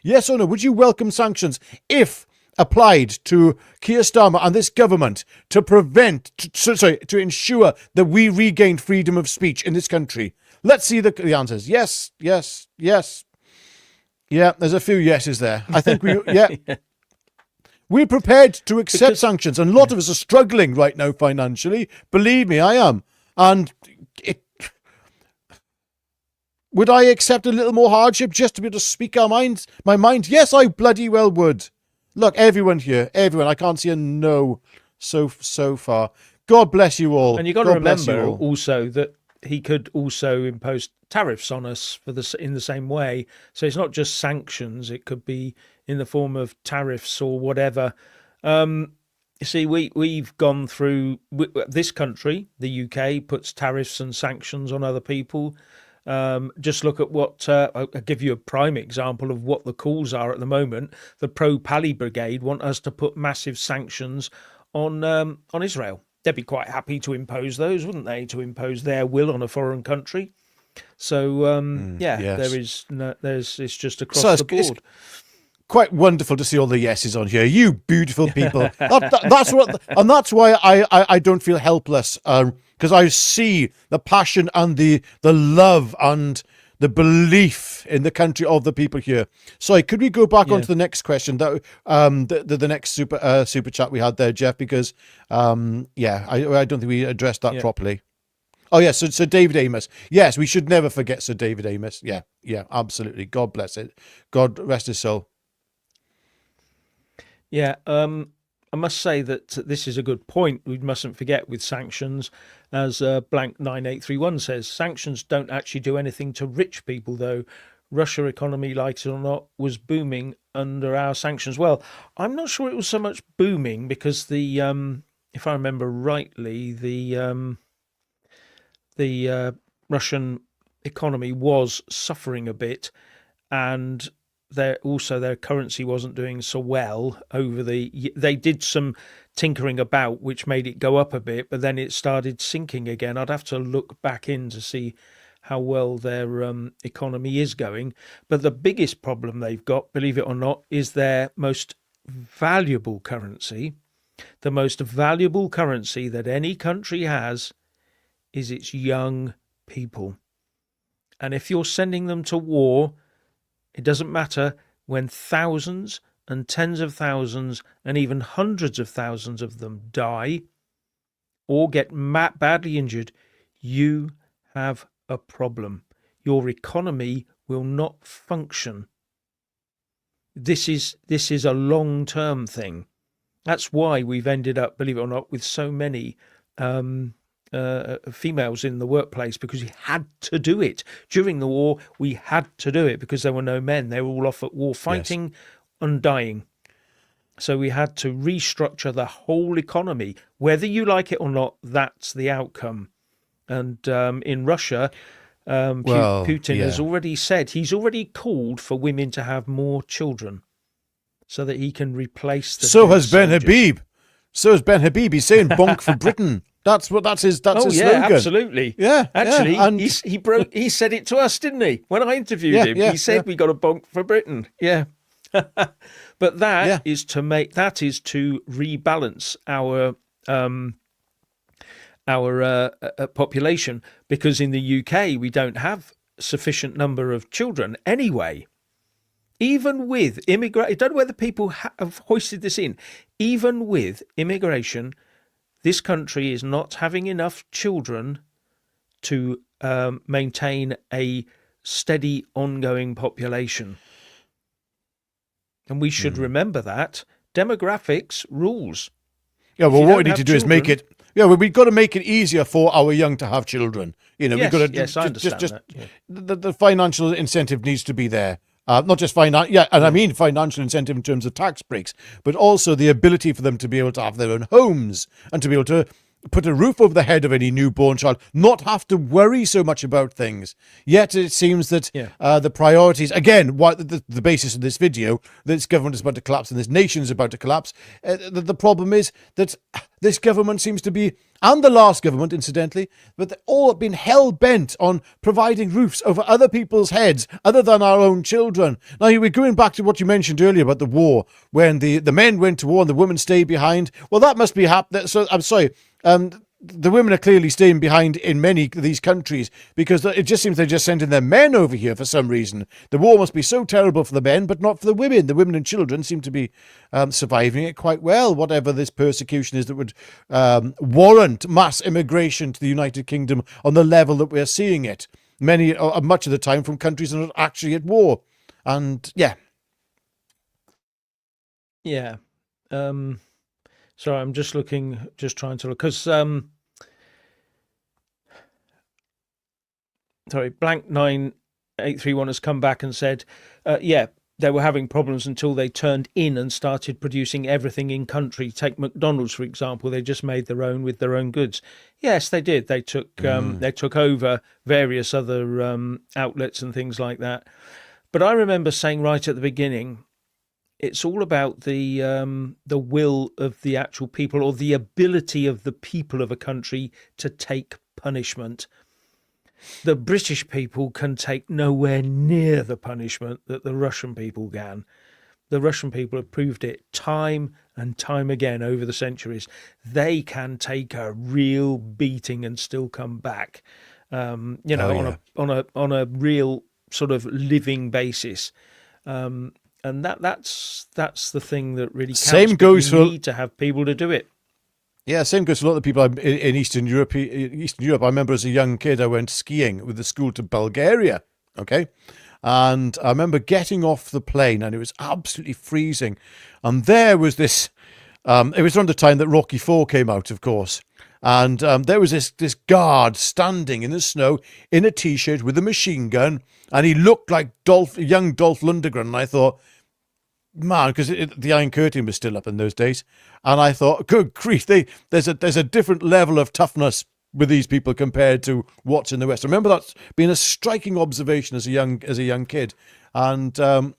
Yes or no? Would you welcome sanctions if applied to Keir Starmer and this government to to ensure that we regain freedom of speech in this country? Let's see the answers. Yes, yes, yes. Yeah, there's a few yeses there. I think we're prepared to accept sanctions, and a lot of us are struggling right now financially. Believe me, I am. And would I accept a little more hardship just to be able to speak my mind? Yes, I bloody well would. Look, everyone here, I can't see a no so far. God bless you all. And you've got to remember also that he could also impose tariffs on us in the same way. So it's not just sanctions; it could be in the form of tariffs or whatever. You see, we've gone through this country. The UK puts tariffs and sanctions on other people. Just look at what I'll give you a prime example of what the calls are at the moment. The pro-Pali Brigade want us to put massive sanctions on Israel. They'd be quite happy to impose those, wouldn't they? To impose their will on a foreign country. So yes. It's just across the board. It's quite wonderful to see all the yeses on here. You beautiful people. That's why I don't feel helpless. Because I see the passion and the love and the belief in the country of the people here. Sorry, could we go back on to the next question? That the next super chat we had there, Jeff, because I don't think we addressed that properly. Oh yes, so Sir David Amos. Yes, we should never forget Sir David Amos. Yeah, absolutely. God bless it. God rest his soul. Yeah, I must say that this is a good point. We mustn't forget with sanctions, as blank 9831 says, sanctions don't actually do anything to rich people, though. Russia economy, like it or not, was booming under our sanctions. Well, I'm not sure it was so much booming because the, if I remember rightly, the Russian economy was suffering a bit, and their currency wasn't doing so well they did some tinkering about which made it go up a bit, but then it started sinking again. I'd have to look back in to see how well their economy is going. But the biggest problem they've got, believe it or not, is their most valuable currency. The most valuable currency that any country has is its young people. And if you're sending them to war, it doesn't matter when thousands and tens of thousands and even hundreds of thousands of them die or get badly injured, you have a problem. Your economy will not function. This is a long-term thing. That's why we've ended up, believe it or not, with so many females in the workplace, because we had to do it. During the war, we had to do it because there were no men. They were all off at war fighting and dying. So we had to restructure the whole economy. Whether you like it or not, that's the outcome. And in Russia, Putin has already said, he's already called for women to have more children so that he can replace the So has Ben Habib. So is Ben Habib. He's saying bonk for Britain. That's his yeah, slogan. Absolutely. Yeah, actually, yeah. And he said it to us, didn't he? When I interviewed him, he said we got a bonk for Britain. Yeah, but that is to rebalance our population, because in the UK we don't have sufficient number of children anyway. Even with immigration, I don't know whether people have hoisted this in. Even with immigration, this country is not having enough children to maintain a steady, ongoing population. And we should remember that. Demographics rules. Yeah, well, what we need to do is make it... Yeah, well, we've got to make it easier for our young to have children. You know, yes, we've got to... Yes, I understand that. Yeah. The financial incentive needs to be there. Not just financial, I mean financial incentive in terms of tax breaks, but also the ability for them to be able to have their own homes and to be able to put a roof over the head of any newborn child, not have to worry so much about things. Yet it seems that the priorities, again, what the basis of this video, this government is about to collapse and this nation is about to collapse. The problem is that this government seems to be, and the last government, incidentally, but they've all been hell-bent on providing roofs over other people's heads other than our own children. Now, we're going back to what you mentioned earlier about the war, when the men went to war and the women stayed behind. Well, that must be happening. So, I'm sorry, the women are clearly staying behind in many of these countries because it just seems they're just sending their men over here for some reason. The war must be so terrible for the men, but not for the women. The women and children seem to be surviving it quite well, whatever this persecution is that would warrant mass immigration to the United Kingdom on the level that we're seeing it. Much of the time from countries that are actually at war. And, yeah. Yeah. Sorry, I'm just trying to look, because, sorry, blank 9831 has come back and said, they were having problems until they turned in and started producing everything in country. Take McDonald's, for example. They just made their own with their own goods. Yes, they did. They took over various other outlets and things like that. But I remember saying right at the beginning, it's all about the will of the actual people, or the ability of the people of a country to take punishment. The British people can take nowhere near the punishment that the Russian people can. The Russian people have proved it time and time again over the centuries. They can take a real beating and still come back, on a real sort of living basis. And that's the thing that really counts. Same goes for, you need to have people to do it. Yeah, same goes for a lot of people in Eastern Europe. I remember as a young kid, I went skiing with the school to Bulgaria. Okay, and I remember getting off the plane, and it was absolutely freezing. And there was this. It was around the time that Rocky IV came out, of course. And there was this guard standing in the snow in a t-shirt with a machine gun, and he looked like young Dolph Lundgren. And I thought, man, because the Iron Curtain was still up in those days, and I thought, good grief, there's a different level of toughness with these people compared to what's in the West. I remember that being a striking observation as a young kid, and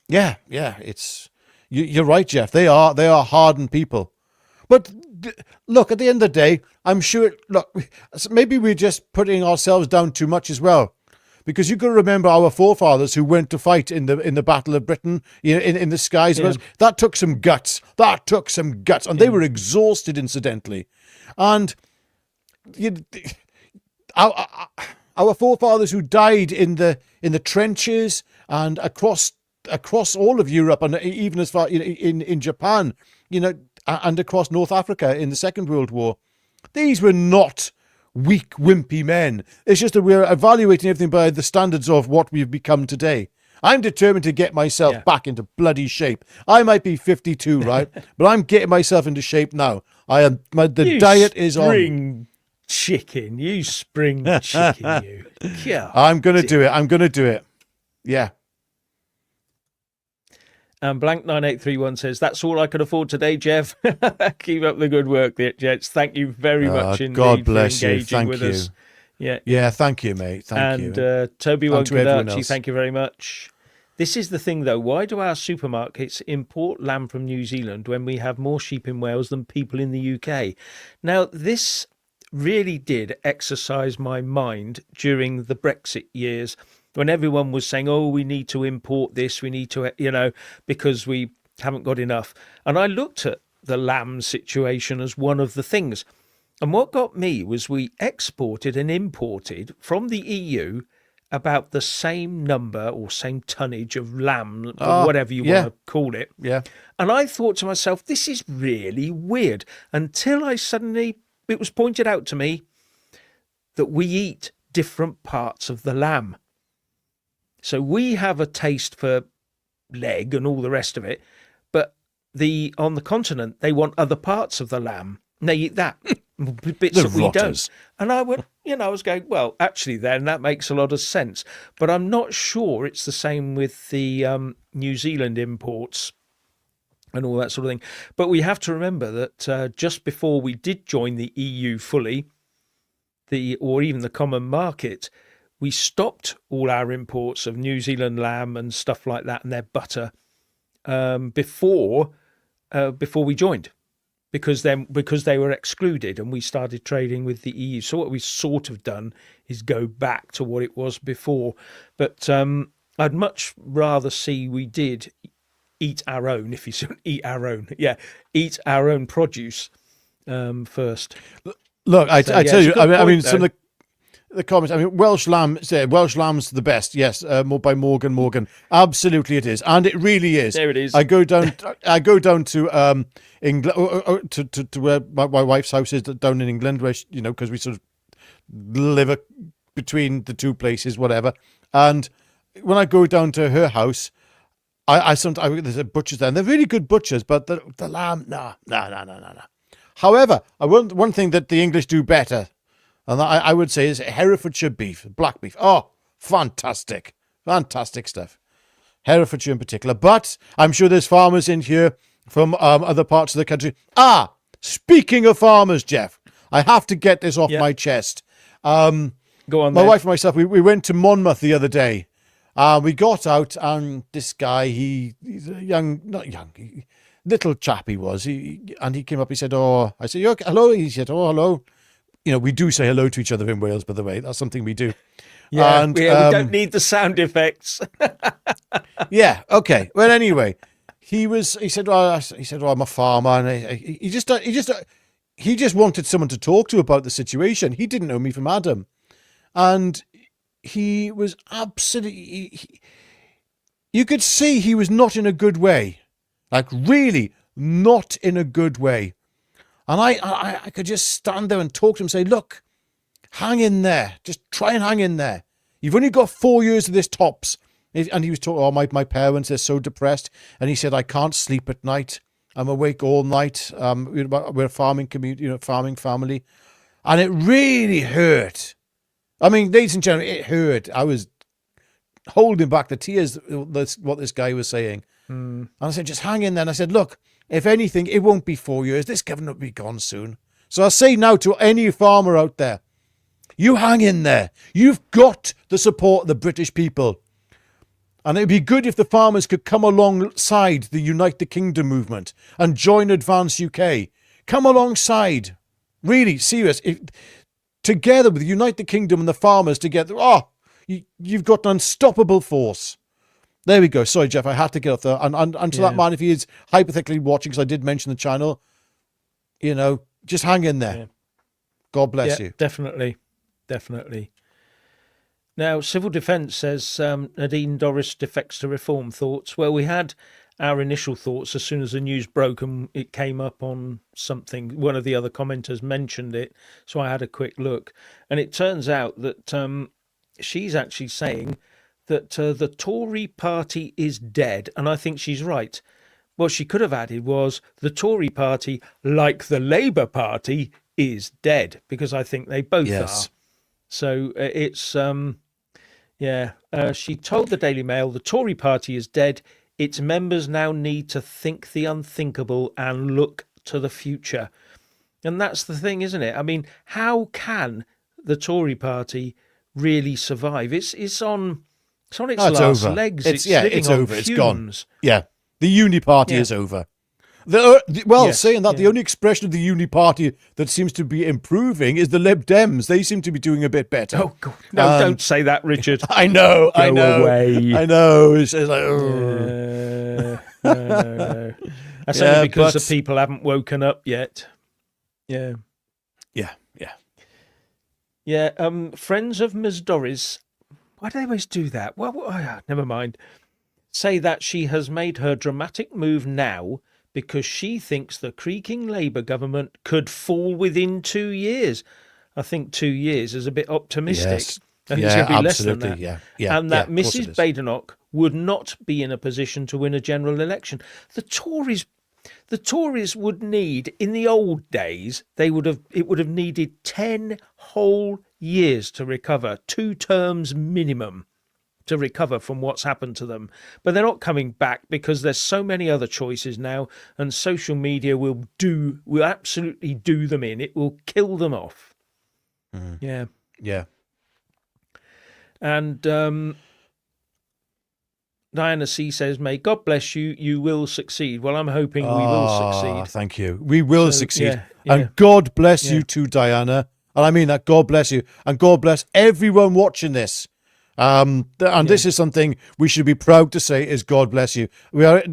it's you're right, Jeff. They are hardened people, but look, at the end of the day, I'm sure. Look, maybe we're just putting ourselves down too much as well. Because you've got to remember our forefathers who went to fight in the Battle of Britain, in the skies. Yeah. That took some guts. And they were exhausted, incidentally. And our forefathers who died in the trenches and across all of Europe, and even as far in Japan, and across North Africa in the Second World War, these were not weak, wimpy men. It's just that we're evaluating everything by the standards of what we've become today. I'm determined to get myself back into bloody shape. I might be 52, right? But I'm getting myself into shape now. The diet is on. Spring chicken. You spring chicken, you. Yeah. I'm going to do it. Yeah. And blank 9831 says, that's all I can afford today, Jeff. Keep up the good work there, Jets. Thank you very much indeed God bless for engaging you. Thank with you. us. Yeah. Yeah, thank you, mate. Thank you. And Toby Wonkadarchi, thank you very much. This is the thing, though. Why do our supermarkets import lamb from New Zealand when we have more sheep in Wales than people in the UK? Now, this really did exercise my mind during the Brexit years when everyone was saying, oh, we need to import this, we need to, because we haven't got enough. And I looked at the lamb situation as one of the things. And what got me was we exported and imported from the EU about the same number or same tonnage of lamb, or whatever you want to call it. Yeah. And I thought to myself, this is really weird, until it was pointed out to me that we eat different parts of the lamb. So we have a taste for leg and all the rest of it, but on the continent, they want other parts of the lamb. And they eat that. Bits that we don't. And I went, I was going, well, actually then that makes a lot of sense. But I'm not sure it's the same with the New Zealand imports and all that sort of thing. But we have to remember that just before we did join the EU fully, or even the common market, we stopped all our imports of New Zealand lamb and stuff like that and their butter before we joined. Because they were excluded and we started trading with the EU. So what we've sort of done is go back to what it was before. But I'd much rather see we did eat our own, if you should eat our own produce first. Look, I tell you, I mean, some of the comments. I mean, Welsh lamb's the best. Yes, by Morgan. Absolutely, it is, and it really is. There it is. I go down to England, to where my wife's house is down in England, where because we sort of live between the two places, whatever. And when I go down to her house, there's a butcher's there, and they're really good butchers, but the lamb, no. However, one thing that the English do better, and I would say, is Herefordshire beef, black beef. Oh, fantastic stuff. Herefordshire in particular. But I'm sure there's farmers in here from other parts of the country. Speaking of farmers, Jeff, I have to get this off my chest. Go on, my wife and myself, we went to Monmouth the other day. We got out, and this guy, he's a little chap he was. And he came up, he said, I said, you okay? Hello? He said, hello. We do say hello to each other in Wales, by the way. That's something we do. Yeah, and, we don't need the sound effects. Yeah, okay. Well, anyway, he said, I'm a farmer, and he just wanted someone to talk to about the situation. He didn't know me from Adam, and he was absolutely. You could see he was not in a good way, like really not in a good way. And I could just stand there and talk to him and say, look, hang in there. Just try and hang in there. You've only got 4 years of this tops. And he was talking, my parents, they're so depressed. And he said, I can't sleep at night. I'm awake all night. We're a farming community, farming family. And it really hurt. I mean, ladies and gentlemen, it hurt. I was holding back the tears, what this guy was saying. And I said, just hang in there. And I said, look, if anything, it won't be 4 years. This government will be gone soon. So I say now to any farmer out there, you hang in there. You've got the support of the British people. And it'd be good if the farmers could come alongside the Unite the Kingdom movement and join Advance UK. Come alongside. Really, serious. Together with Unite the Kingdom and the farmers together, you've got an unstoppable force. There we go. Sorry, Jeff, I had to get off there. And to that man, if he is hypothetically watching, because I did mention the channel, just hang in there. Yeah. God bless you. Definitely. Now, Civil Defence says Nadine Dorries defects to reform. Thoughts? Well, we had our initial thoughts as soon as the news broke and it came up on something. One of the other commenters mentioned it, so I had a quick look. And it turns out that she's actually saying that the Tory party is dead, and I think she's right. What she could have added was the Tory party, like the Labour Party, is dead, because I think they both are. So it's, she told the Daily Mail, the Tory party is dead. Its members now need to think the unthinkable and look to the future. And that's the thing, isn't it? I mean, how can the Tory party really survive? It's on It's on its No, it's last over. legs. It's living on over. It's gone. fumes. Yeah, the Uni Party Yeah. is over. Yes, Saying that, yeah. the only expression of the Uni Party that seems to be improving is the Lib Dems. They seem to be doing a bit better. Oh, God. No, don't say that, Richard. I know. Go away. I know. It's like, No. That's Yeah, only because but- the people haven't woken up yet. Yeah. yeah. Yeah. Friends of Ms. Dorries. Why do they always do that? Well, never mind. Say that she has made her dramatic move now because she thinks the creaking Labour government could fall within 2 years. I think 2 years is a bit optimistic. Yes. I think it's going to be less than absolutely. that. Yeah. And that of course it Mrs. is. Badenoch would not be in a position to win a general election. The Tories would need, in the old days, it would have needed 10 whole years to recover, 2 terms minimum to recover from what's happened to them. But they're not coming back because there's so many other choices now, and social media will absolutely do them in. It will kill them off. Yeah. Yeah. And Diana C says, may God bless you, you will succeed. Well, I'm hoping we will succeed. Thank you. We will So, succeed. yeah. And God bless Yeah. you too, Diana. And I mean that. God bless you. And God bless everyone watching this. This is something we should be proud to say is God bless you. We are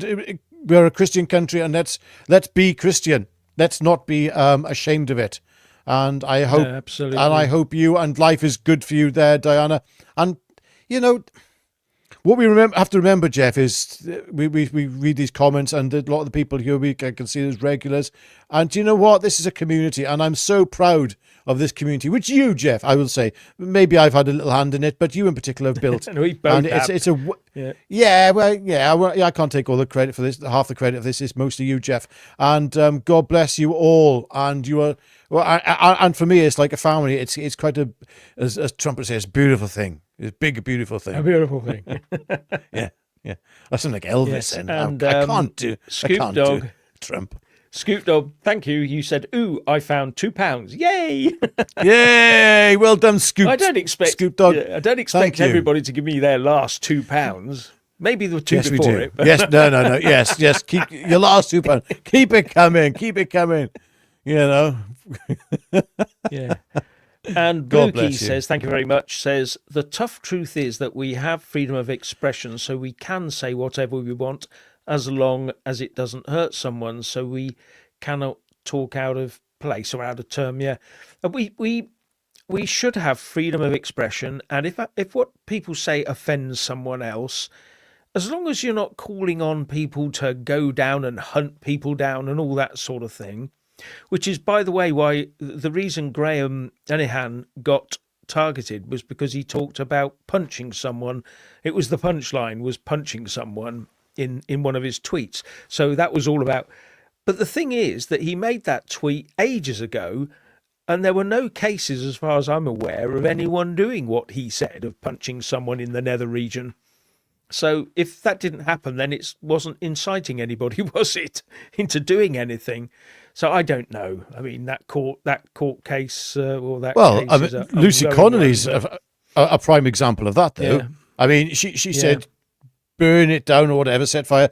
a Christian country, and let's be Christian. Let's not be ashamed of it. And I hope, absolutely. and I hope you and life is good for you there, Diana. And what we have to remember, Jeff, is we read these comments, and a lot of the people here I can see as regulars. And do you know what? This is a community, and I'm so proud of this community, which you, Jeff, I will say, maybe I've had a little hand in it, but you in particular have built. And we both have. I can't take all the credit for this. Half the credit of this is mostly you, Jeff. And God bless you all. And you are, and for me, it's like a family. It's quite as Trump would say, it's a beautiful thing. It's a big, beautiful thing. A beautiful thing. Yeah. That's like Elvis. Yes, And and, I can't do Scoop Dog. do Trump. Scoop Dog, thank you. You said, ooh, I found £2. Yay! Yay! Well done, Scoop. I don't expect Scoop Dog. I don't expect Thank you. everybody to give me their last £2. Maybe the two Yes, we before do. it. But Yes, no. Yes. Keep your last £2. Keep it coming. yeah. And God Bluekey bless you. says, thank you very much, says, the tough truth is that we have freedom of expression, so we can say whatever we want as long as it doesn't hurt someone, so we cannot talk out of place or out of term. Yeah. We should have freedom of expression, and if what people say offends someone else, as long as you're not calling on people to go down and hunt people down and all that sort of thing, which is, by the way, why the reason Graham Linehan got targeted was because he talked about punching someone. It was the punchline was punching someone in one of his tweets. So that was all about. But the thing is that he made that tweet ages ago, and there were no cases, as far as I'm aware, of anyone doing what he said of punching someone in the nether region. So if that didn't happen, then it wasn't inciting anybody, was it, into doing anything? So I don't know. I mean, that court case or that. Well, case is Lucy ongoing Connolly's one, but- a prime example of that, though. Yeah. I mean, she said, burn it down or whatever, set fire.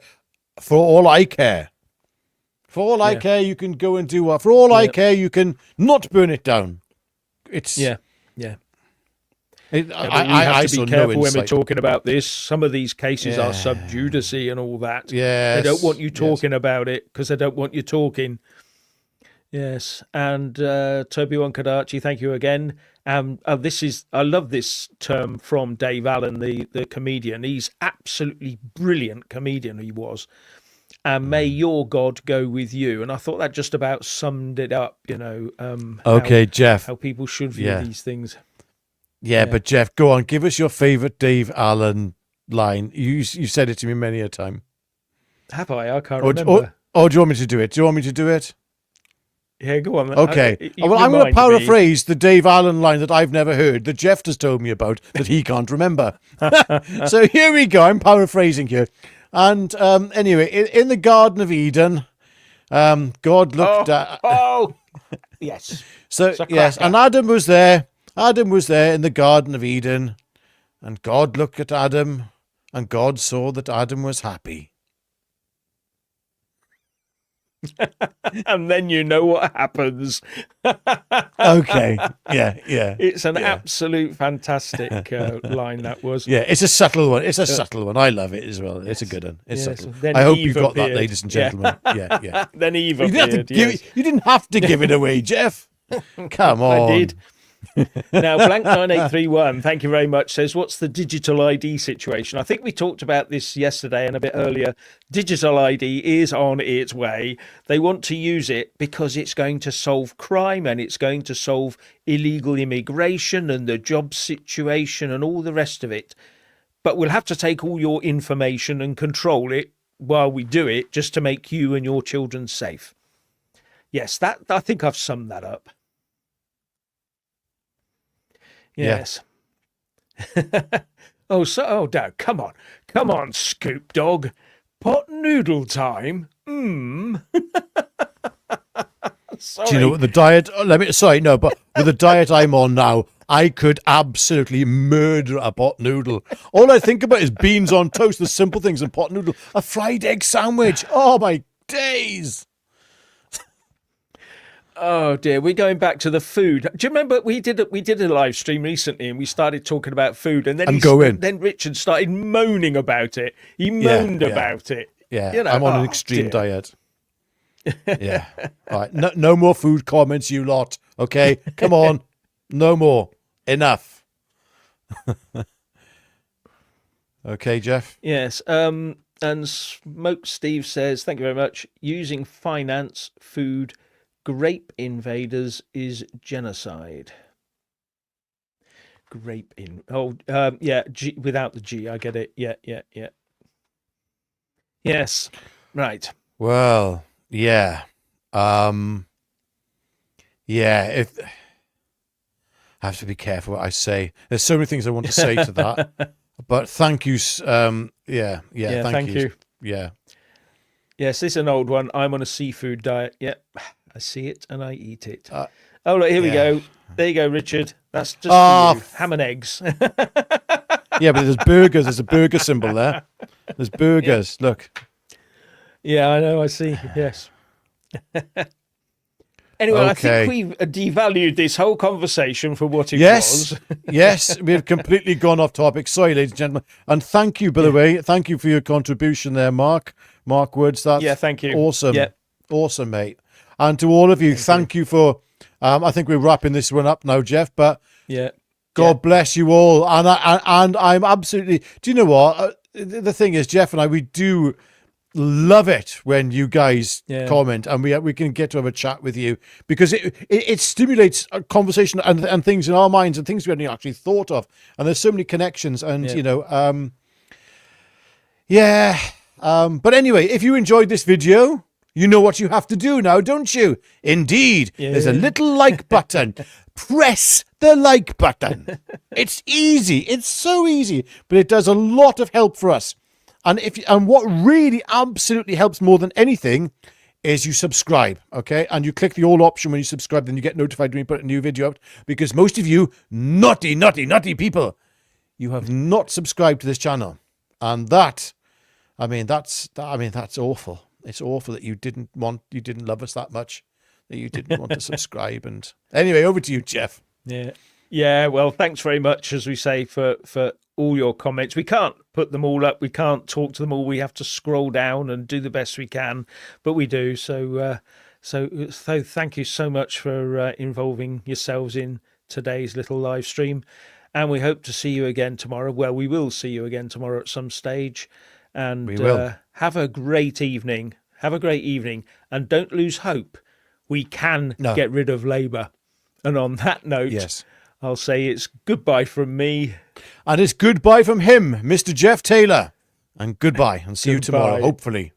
For all I care. For all I care, you can go and do what. For all I care, you can not burn it down. It's yeah. It, We I have to saw be no careful when we're insight. talking about this. Some of these cases are sub judice and all that. Yes, They don't want you talking about it because they don't want you talking. Yes. And Toby-Wan Kadachi, thank you again. I love this term from Dave Allen, the comedian. He's absolutely brilliant comedian, he was. And may your God go with you. And I thought that just about summed it up, Okay, Jeff. how people should view these things. Yeah, but Jeff, go on. Give us your favourite Dave Allen line. You said it to me many a time. Have I? I can't remember. Or do you want me to do it? Do you want me to do it? Yeah, go on. Okay. Well, I'm going to paraphrase the Dave Allen line that I've never heard, that Jeff has told me about, that he can't remember. So here we go. I'm paraphrasing here. And anyway, in the Garden of Eden, God looked at... Oh, yes. So, yes, and Adam was there. Adam was there in the Garden of Eden. And God looked at Adam, and God saw that Adam was happy. And then you know what happens. Okay. Yeah. It's an absolute fantastic line, that was. Yeah, it's a subtle one. It's a subtle one. I love it as well. It's a good one. It's subtle. I hope you got that, ladies and gentlemen. Yeah. Then Eve appeared. You didn't have to give it away, Jeff. Come on. I did. Now, blank 9831, thank you very much, says, what's the digital ID situation? I think we talked about this yesterday and a bit earlier. Digital ID is on its way. They want to use it because it's going to solve crime and it's going to solve illegal immigration and the job situation and all the rest of it. But we'll have to take all your information and control it while we do it, just to make you and your children safe. Yes, that I think I've summed that up. Yes. Yeah. Oh, Dad, come on, Scoop Dog. Pot noodle time. Sorry. Do you know what the diet? But with the diet I'm on now, I could absolutely murder a pot noodle. All I think about is beans on toast, the simple things, and pot noodle, a fried egg sandwich. Oh my days. Oh dear, we're going back to the food. Do you remember we did a live stream recently and we started talking about food, and then then Richard started moaning about it. He moaned about it. Yeah, you know, I'm on an extreme diet. Yeah. All right. No more food comments, you lot. Okay, come on. No more. Enough. Okay, Jeff. Yes. And Smoke Steve says, thank you very much. Using finance, food, grape invaders is genocide. Grape in. Oh, yeah. G, without the G, I get it. Yeah. Yes. Right. Well, yeah. If I have to be careful what I say. There's so many things I want to say to that. But thank you. Thank you. Yeah. Yes, this is an old one. I'm on a seafood diet. Yep. I see it and I eat it. Oh, look, here we go. There you go, Richard. That's just for you. Ham and eggs. Yeah, but there's burgers. There's a burger symbol there. There's burgers. Yeah. Look. Yeah, I know. I see. Yes. Anyway, okay. I think we've devalued this whole conversation for what it was. Yes, we've completely gone off topic. Sorry, ladies and gentlemen. And thank you, by the way. Thank you for your contribution there, Mark. Mark Woods. That's thank you. Awesome. Yeah. Awesome, mate. And to all of you, thank you for... I think we're wrapping this one up now, Jeff, but God bless you all. And I'm absolutely... Do you know what? The thing is, Jeff and I, we do love it when you guys comment and we can get to have a chat with you, because it stimulates a conversation and things in our minds and things we hadn't actually thought of. And there's so many connections and, you know... but anyway, if you enjoyed this video... You know what you have to do now, don't you? Indeed. Yeah. There's a little like button. Press the like button. It's easy. It's so easy. But it does a lot of help for us. And what really absolutely helps more than anything is you subscribe, okay? And you click the all option when you subscribe, then you get notified when you put a new video out. Because most of you naughty people, you have not subscribed to this channel. And that's awful. It's awful that you didn't love us that much, that you didn't want to subscribe. And anyway, over to you, Jeff. Yeah. Well, thanks very much, as we say, for all your comments. We can't put them all up. We can't talk to them all. We have to scroll down and do the best we can, but we do. So thank you so much for involving yourselves in today's little live stream. And we hope to see you again tomorrow. Well, we will see you again tomorrow at some stage. And we will. Have a great evening. Have a great evening. And don't lose hope. We can get rid of Labour. And on that note, I'll say it's goodbye from me. And it's goodbye from him, Mr. Jeff Taylor. And goodbye. And see you tomorrow, hopefully.